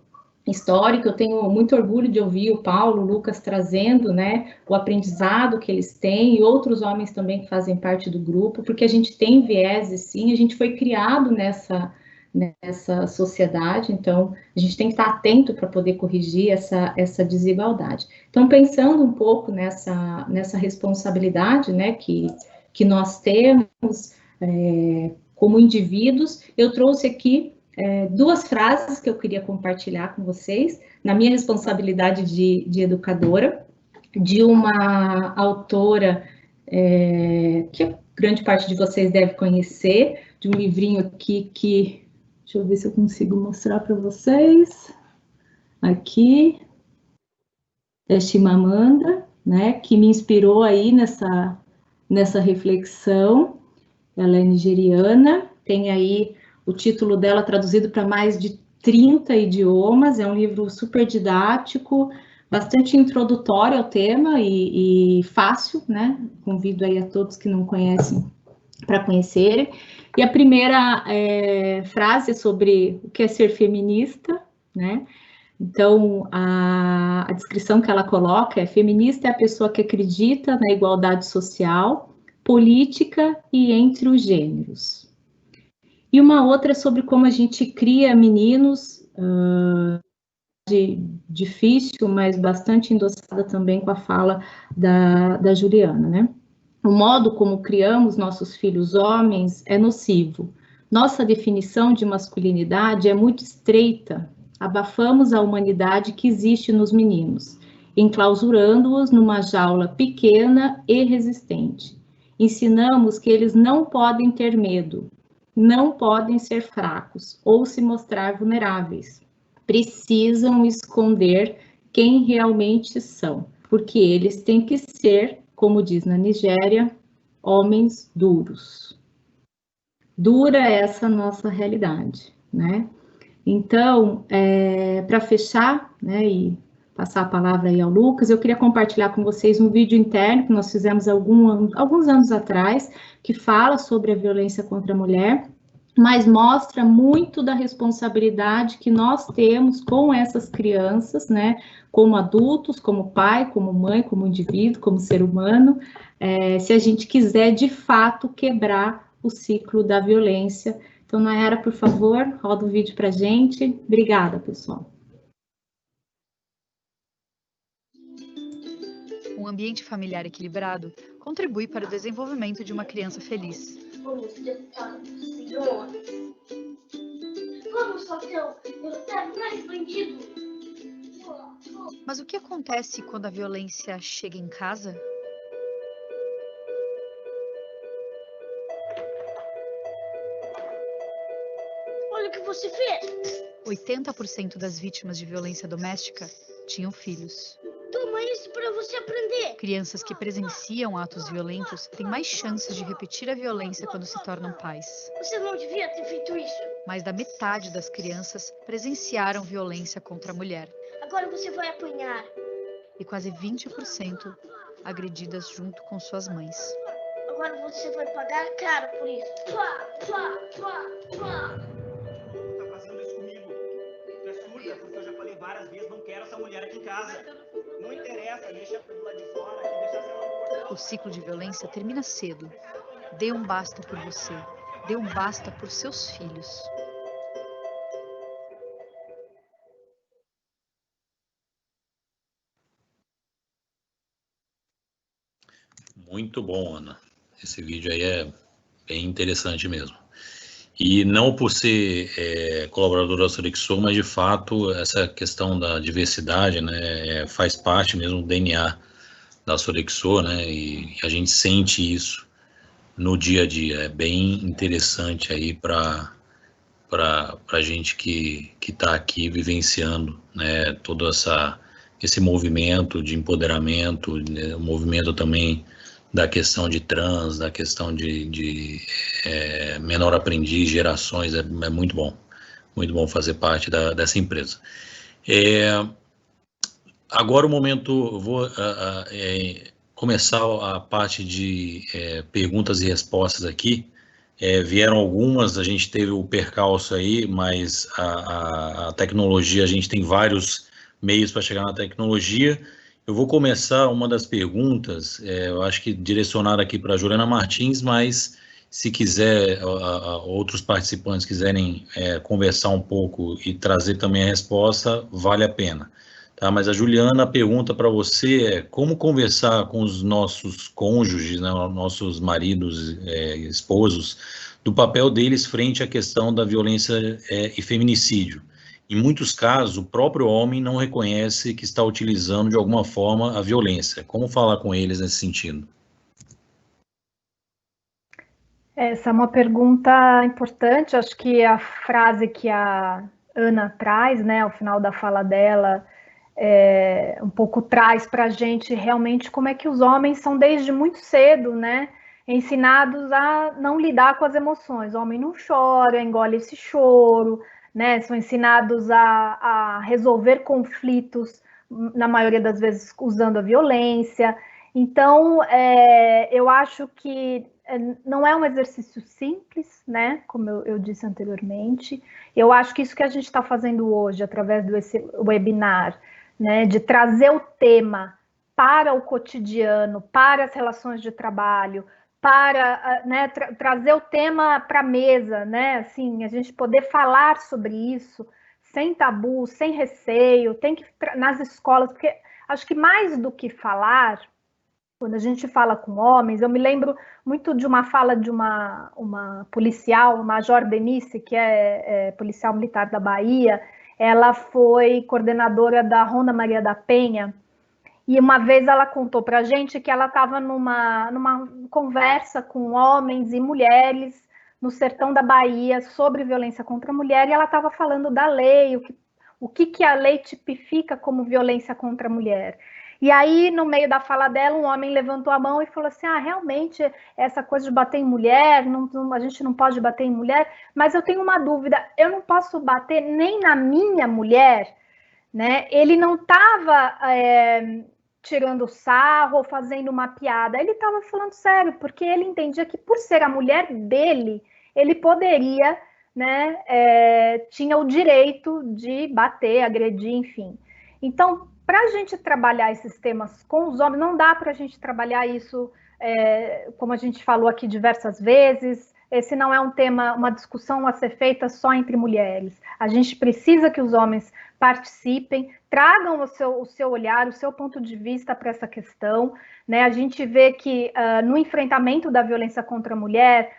histórica. Eu tenho muito orgulho de ouvir o Paulo, o Lucas trazendo, né, o aprendizado que eles têm, e outros homens também que fazem parte do grupo, porque a gente tem vieses, sim, a gente foi criado nessa sociedade, então a gente tem que estar atento para poder corrigir essa desigualdade. Então, pensando um pouco nessa responsabilidade, né, que nós temos como indivíduos, eu trouxe aqui duas frases que eu queria compartilhar com vocês, na minha responsabilidade de educadora, de uma autora que grande parte de vocês deve conhecer, de um livrinho aqui que, deixa eu ver se eu consigo mostrar para vocês, aqui, é Chimamanda, né, que me inspirou aí nessa reflexão. Ela é nigeriana, tem aí o título dela traduzido para mais de 30 idiomas, é um livro super didático, bastante introdutório ao tema e fácil, né? Convido aí a todos que não conhecem para conhecerem. E a primeira frase é sobre o que é ser feminista, né? Então, a descrição que ela coloca é: feminista é a pessoa que acredita na igualdade social, política e entre os gêneros. E uma outra é sobre como a gente cria meninos, difícil, mas bastante endossada também com a fala da Juliana, né? O modo como criamos nossos filhos homens é nocivo. Nossa definição de masculinidade é muito estreita. Abafamos a humanidade que existe nos meninos, enclausurando-os numa jaula pequena e resistente. Ensinamos que eles não podem ter medo, não podem ser fracos ou se mostrar vulneráveis. Precisam esconder quem realmente são, porque eles têm que ser, como diz na Nigéria, homens duros. Dura é essa nossa realidade, né? Então, para fechar, né, e passar a palavra aí ao Lucas, eu queria compartilhar com vocês um vídeo interno que nós fizemos alguns anos atrás, que fala sobre a violência contra a mulher, mas mostra muito da responsabilidade que nós temos com essas crianças, né, como adultos, como pai, como mãe, como indivíduo, como ser humano, se a gente quiser, de fato, quebrar o ciclo da violência. Então, Nayara, por favor, roda o vídeo para a gente. Obrigada, pessoal. Um ambiente familiar equilibrado contribui para o desenvolvimento de uma criança feliz. Vamos deputado, senhores. Vamos, Falcão, eu quero mais bandido. Mas o que acontece quando a violência chega em casa? Olha o que você fez. 80% das vítimas de violência doméstica tinham filhos. Toma isso para você aprender. Crianças que presenciam atos violentos têm mais chances de repetir a violência quando se tornam pais. Você não devia ter feito isso. Mais da metade das crianças presenciaram violência contra a mulher. Agora você vai apanhar. E quase 20% agredidas junto com suas mães. Agora você vai pagar caro por isso. Pá, pá, pá, pá. Tá fazendo isso comigo? Tu é surda, porque eu já falei várias vezes, não quero essa mulher aqui em casa. Não interessa, deixa do lado de fora, deixa ela no portão. O ciclo de violência termina cedo. Dê um basta por você. Dê um basta por seus filhos. Muito bom, Ana. Esse vídeo aí é bem interessante mesmo. E não por ser colaborador da Sodexo, mas de fato essa questão da diversidade, né, faz parte mesmo do DNA da Sodexo, né, e a gente sente isso no dia a dia. É bem interessante aí para a gente que está aqui vivenciando, né, todo esse movimento de empoderamento, né, o movimento também da questão de trans, da questão de menor aprendiz, gerações, é muito bom fazer parte dessa empresa. Agora o momento, eu vou começar a parte de perguntas e respostas aqui. Vieram algumas, a gente teve o percalço aí, mas a tecnologia, a gente tem vários meios para chegar na tecnologia. Eu vou começar uma das perguntas, eu acho que direcionada aqui para a Juliana Martins, mas se quiser, outros participantes quiserem conversar um pouco e trazer também a resposta, vale a pena. Tá? Mas a Juliana pergunta para você como conversar com os nossos cônjuges, né, nossos maridos, esposos, do papel deles frente à questão da violência e feminicídio. Em muitos casos, o próprio homem não reconhece que está utilizando de alguma forma a violência. Como falar com eles nesse sentido? Essa é uma pergunta importante. Acho que a frase que a Ana traz, né, ao final da fala dela, um pouco traz para a gente realmente como é que os homens são desde muito cedo, né, ensinados a não lidar com as emoções. O homem não chora, engole esse choro, né, são ensinados a resolver conflitos, na maioria das vezes usando a violência. Então, eu acho que não é um exercício simples, né, como eu disse anteriormente. Eu acho que isso que a gente está fazendo hoje, através desse webinar, né, de trazer o tema para o cotidiano, para as relações de trabalho, para, né, trazer o tema para a mesa, né, assim, a gente poder falar sobre isso sem tabu, sem receio, tem que nas escolas, porque acho que mais do que falar, quando a gente fala com homens, eu me lembro muito de uma fala de uma policial, Major Denise, que é policial militar da Bahia. Ela foi coordenadora da Ronda Maria da Penha, e uma vez ela contou para a gente que ela estava numa conversa com homens e mulheres no sertão da Bahia sobre violência contra a mulher, e ela estava falando da lei, o que a lei tipifica como violência contra a mulher. E aí, no meio da fala dela, um homem levantou a mão e falou assim, realmente, essa coisa de bater em mulher, a gente não pode bater em mulher, mas eu tenho uma dúvida, eu não posso bater nem na minha mulher, né? Ele não estava tirando sarro ou fazendo uma piada, ele estava falando sério, porque ele entendia que por ser a mulher dele, ele poderia, né, tinha o direito de bater, agredir, enfim. Então, para a gente trabalhar esses temas com os homens, não dá para a gente trabalhar isso, como a gente falou aqui diversas vezes. Esse não é um tema, uma discussão a ser feita só entre mulheres. A gente precisa que os homens participem, tragam o seu olhar, o seu ponto de vista para essa questão, né? A gente vê que no enfrentamento da violência contra a mulher,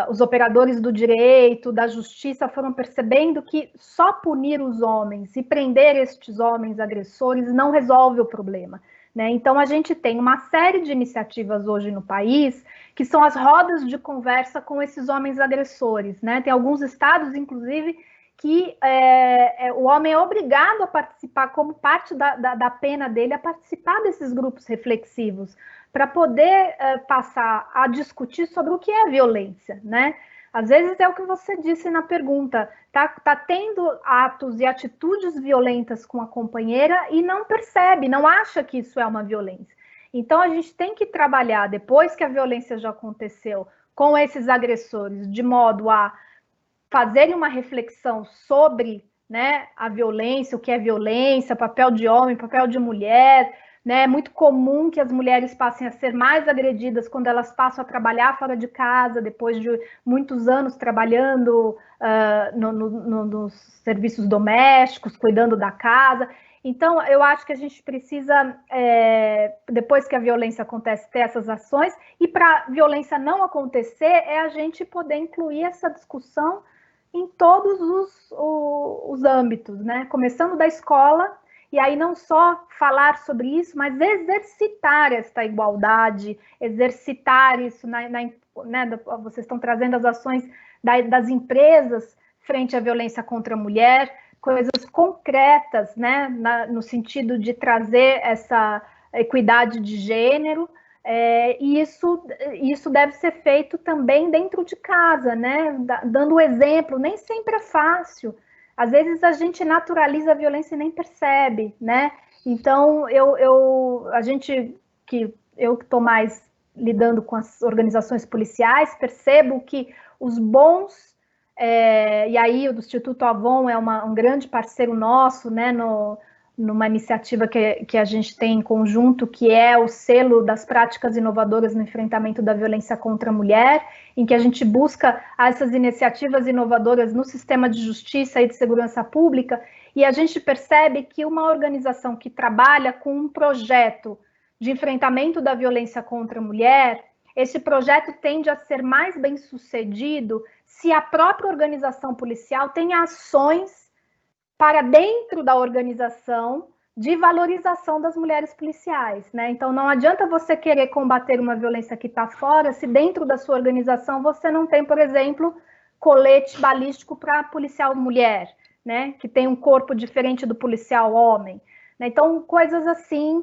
os operadores do direito, da justiça foram percebendo que só punir os homens e prender estes homens agressores não resolve o problema, né? Então a gente tem uma série de iniciativas hoje no país que são as rodas de conversa com esses homens agressores, né? Tem alguns estados, inclusive, que o homem é obrigado a participar como parte da pena dele, a participar desses grupos reflexivos, para poder passar a discutir sobre o que é violência, né? Às vezes é o que você disse na pergunta, tá tendo atos e atitudes violentas com a companheira e não percebe, não acha que isso é uma violência. Então a gente tem que trabalhar, depois que a violência já aconteceu, com esses agressores, de modo a fazerem uma reflexão sobre, né, a violência, o que é violência, papel de homem, papel de mulher, né? É muito comum que as mulheres passem a ser mais agredidas quando elas passam a trabalhar fora de casa, depois de muitos anos trabalhando nos serviços domésticos, cuidando da casa. Então, eu acho que a gente precisa, depois que a violência acontece, ter essas ações, e para a violência não acontecer, é a gente poder incluir essa discussão em todos os âmbitos, né? Começando da escola, e aí não só falar sobre isso, mas exercitar esta igualdade, exercitar isso, né? Vocês estão trazendo as ações das empresas frente à violência contra a mulher, coisas concretas, né, no sentido de trazer essa equidade de gênero, e isso deve ser feito também dentro de casa, né, dando o exemplo. Nem sempre é fácil, às vezes a gente naturaliza a violência e nem percebe, né, então eu que estou mais lidando com as organizações policiais, percebo que os bons, e aí o Instituto Avon é um grande parceiro nosso, né, numa iniciativa que a gente tem em conjunto, que é o selo das práticas inovadoras no enfrentamento da violência contra a mulher, em que a gente busca essas iniciativas inovadoras no sistema de justiça e de segurança pública, e a gente percebe que uma organização que trabalha com um projeto de enfrentamento da violência contra a mulher, esse projeto tende a ser mais bem sucedido se a própria organização policial tem ações para dentro da organização de valorização das mulheres policiais, né? Então não adianta você querer combater uma violência que está fora se dentro da sua organização você não tem, por exemplo, colete balístico para policial mulher, né? Que tem um corpo diferente do policial homem, né? Então coisas assim.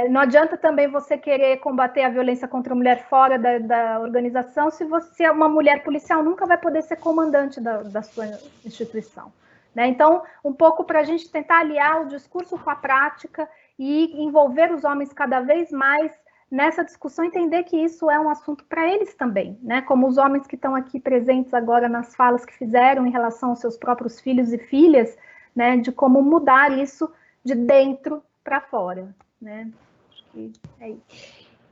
Não adianta também você querer combater a violência contra a mulher fora da organização se você é uma mulher policial, nunca vai poder ser comandante da sua instituição, né? Então, um pouco para a gente tentar aliar o discurso com a prática e envolver os homens cada vez mais nessa discussão, entender que isso é um assunto para eles também, né? Como os homens que estão aqui presentes agora nas falas que fizeram em relação aos seus próprios filhos e filhas, né? De como mudar isso de dentro para fora. Né? É isso.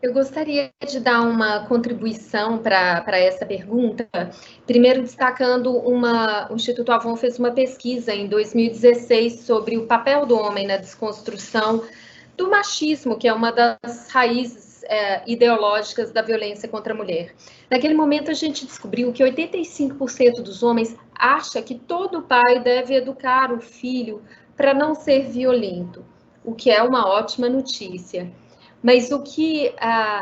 Eu gostaria de dar uma contribuição para essa pergunta, primeiro destacando o Instituto Avon fez uma pesquisa em 2016 sobre o papel do homem na desconstrução do machismo, que é uma das raízes ideológicas da violência contra a mulher. Naquele momento a gente descobriu que 85% dos homens acha que todo pai deve educar o filho para não ser violento, o que é uma ótima notícia. Mas o que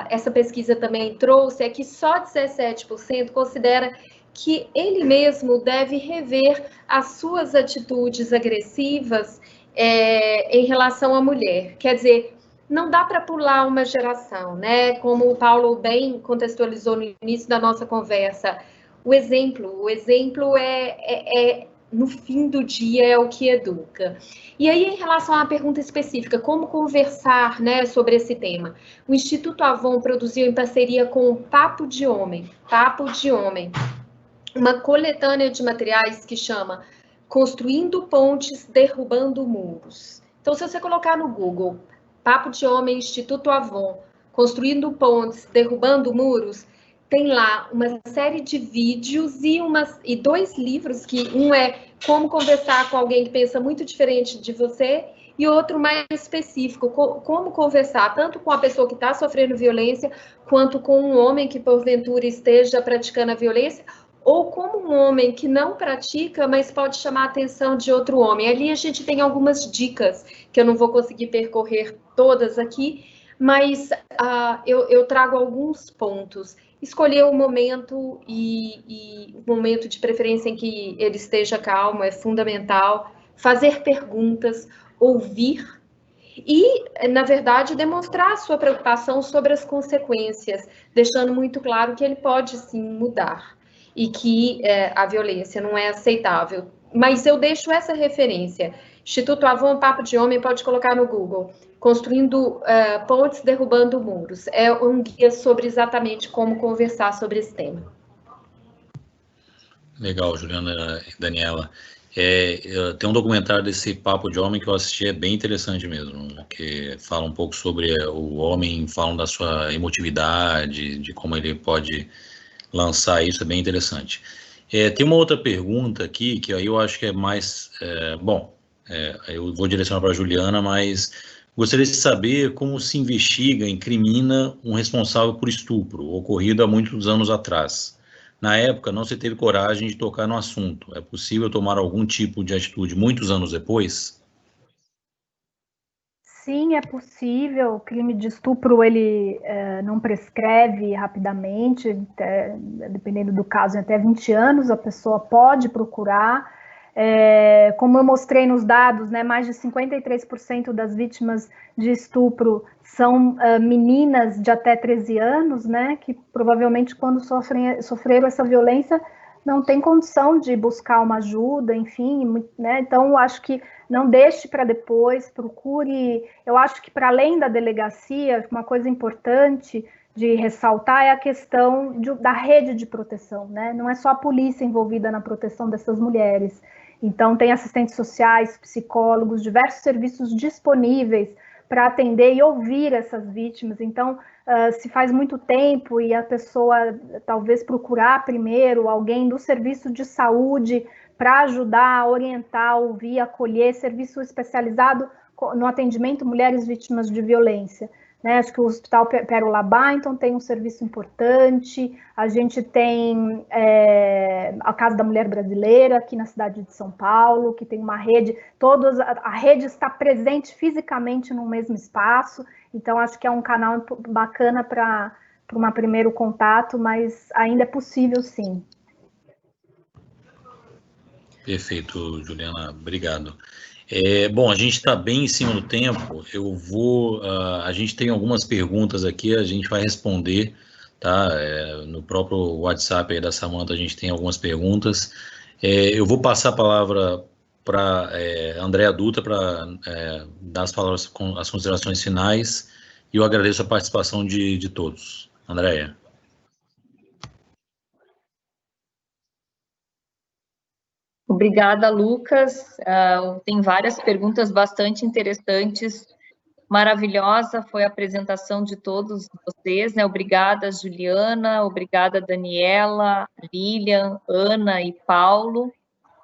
essa pesquisa também trouxe é que só 17% considera que ele mesmo deve rever as suas atitudes agressivas em relação à mulher. Quer dizer, não dá para pular uma geração, né? Como o Paulo bem contextualizou no início da nossa conversa, o exemplo no fim do dia é o que educa. E aí, em relação à pergunta específica, como conversar, né, sobre esse tema? O Instituto Avon produziu em parceria com o Papo de Homem, uma coletânea de materiais que chama Construindo Pontes, Derrubando Muros. Então, se você colocar no Google, Papo de Homem, Instituto Avon, Construindo Pontes, Derrubando Muros, tem lá uma série de vídeos e 2 livros, que um é Como Conversar com Alguém que Pensa Muito Diferente de Você, e outro mais específico, como conversar tanto com a pessoa que está sofrendo violência, quanto com um homem que porventura esteja praticando a violência, ou como um homem que não pratica, mas pode chamar a atenção de outro homem. Ali a gente tem algumas dicas, que eu não vou conseguir percorrer todas aqui, mas eu trago alguns pontos. Escolher o momento e o momento de preferência em que ele esteja calmo é fundamental. Fazer perguntas, ouvir e, na verdade, demonstrar a sua preocupação sobre as consequências, deixando muito claro que ele pode, sim, mudar e que a violência não é aceitável. Mas eu deixo essa referência. Instituto Avon, Papo de Homem, pode colocar no Google. Construindo Pontes, Derrubando Muros. É um guia sobre exatamente como conversar sobre esse tema. Legal, Juliana e Daniela. Tem um documentário desse Papo de Homem que eu assisti, é bem interessante mesmo, que fala um pouco sobre o homem, falam da sua emotividade, de como ele pode lançar isso, é bem interessante. Tem uma outra pergunta aqui, que aí eu acho que é mais... eu vou direcionar para a Juliana, mas gostaria de saber como se investiga, incrimina um responsável por estupro, ocorrido há muitos anos atrás. Na época, não se teve coragem de tocar no assunto. É possível tomar algum tipo de atitude muitos anos depois? Sim, é possível. O crime de estupro, ele não prescreve rapidamente, dependendo do caso, em até 20 anos, a pessoa pode procurar. Como eu mostrei nos dados, né, mais de 53% das vítimas de estupro são meninas de até 13 anos, né, que provavelmente quando sofreram essa violência não tem condição de buscar uma ajuda, enfim, né, então eu acho que não deixe para depois, procure. Eu acho que para além da delegacia, uma coisa importante de ressaltar é a questão da rede de proteção, né, não é só a polícia envolvida na proteção dessas mulheres. Então, tem assistentes sociais, psicólogos, diversos serviços disponíveis para atender e ouvir essas vítimas. Então, se faz muito tempo e a pessoa talvez procurar primeiro alguém do serviço de saúde para ajudar, orientar, ouvir, acolher, serviço especializado no atendimento mulheres vítimas de violência. Né, acho que o Hospital Pérola Byington tem um serviço importante, a gente tem a Casa da Mulher Brasileira, aqui na cidade de São Paulo, que tem uma rede, a rede está presente fisicamente no mesmo espaço, então acho que é um canal bacana para um primeiro contato, mas ainda é possível, sim. Perfeito, Juliana, obrigado. Bom, a gente está bem em cima do tempo, a gente tem algumas perguntas aqui, a gente vai responder, tá? No próprio WhatsApp aí da Samanta a gente tem algumas perguntas. Eu vou passar a palavra para Andréa Dutra para dar as palavras, as considerações finais, e eu agradeço a participação de todos. Andréa. Obrigada, Lucas. Tem várias perguntas bastante interessantes. Maravilhosa foi a apresentação de todos vocês, né? Obrigada, Juliana, obrigada, Daniela, Lilian, Ana e Paulo,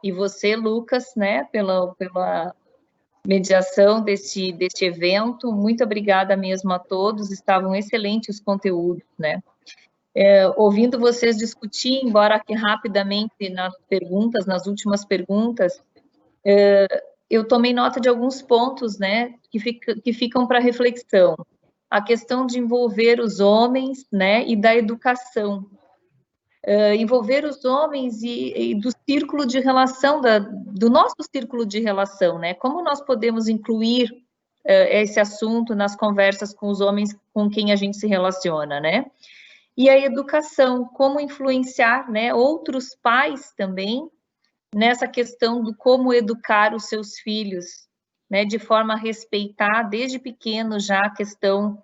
e você, Lucas, né, pela mediação deste evento. Muito obrigada mesmo a todos, estavam excelentes os conteúdos, né? Ouvindo vocês discutir, embora aqui rapidamente nas últimas perguntas, eu tomei nota de alguns pontos, né, que ficam para reflexão. A questão de envolver os homens, né, e da educação. Envolver os homens e do círculo de relação, do nosso círculo de relação, né, como nós podemos incluir esse assunto nas conversas com os homens com quem a gente se relaciona, né? E a educação, como influenciar, né, outros pais também nessa questão do como educar os seus filhos, né, de forma a respeitar desde pequeno já a questão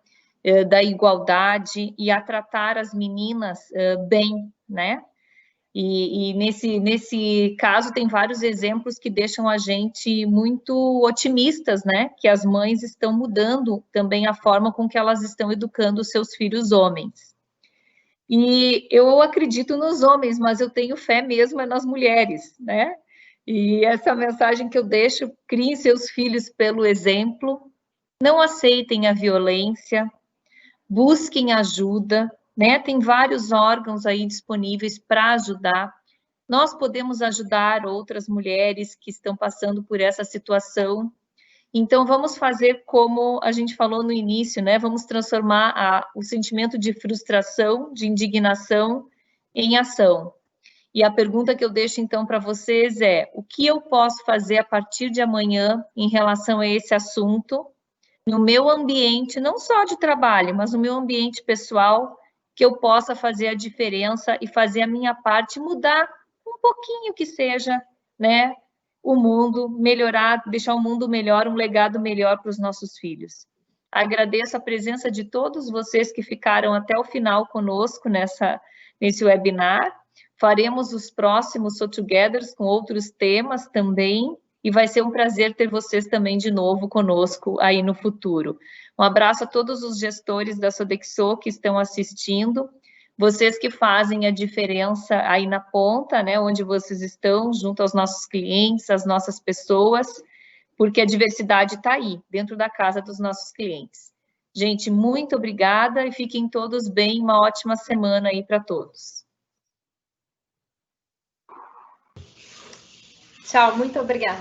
da igualdade e a tratar as meninas bem, né? E nesse caso tem vários exemplos que deixam a gente muito otimistas, né? Que as mães estão mudando também a forma com que elas estão educando os seus filhos homens. E eu acredito nos homens, mas eu tenho fé mesmo nas mulheres, né? E essa mensagem que eu deixo: criem seus filhos pelo exemplo, não aceitem a violência, busquem ajuda, né? Tem vários órgãos aí disponíveis para ajudar. Nós podemos ajudar outras mulheres que estão passando por essa situação. Então, vamos fazer como a gente falou no início, né? Vamos transformar o sentimento de frustração, de indignação, em ação. E a pergunta que eu deixo, então, para vocês é: o que eu posso fazer a partir de amanhã em relação a esse assunto, no meu ambiente, não só de trabalho, mas no meu ambiente pessoal, que eu possa fazer a diferença e fazer a minha parte, mudar um pouquinho que seja, né? O mundo, melhorar, deixar o mundo melhor, um legado melhor para os nossos filhos. Agradeço a presença de todos vocês que ficaram até o final conosco nesse webinar. Faremos os próximos So Togethers com outros temas também, e vai ser um prazer ter vocês também de novo conosco aí no futuro. Um abraço a todos os gestores da Sodexo que estão assistindo, vocês que fazem a diferença aí na ponta, né, onde vocês estão, junto aos nossos clientes, às nossas pessoas, porque a diversidade está aí, dentro da casa dos nossos clientes. Gente, muito obrigada e fiquem todos bem, uma ótima semana aí para todos. Tchau, muito obrigada.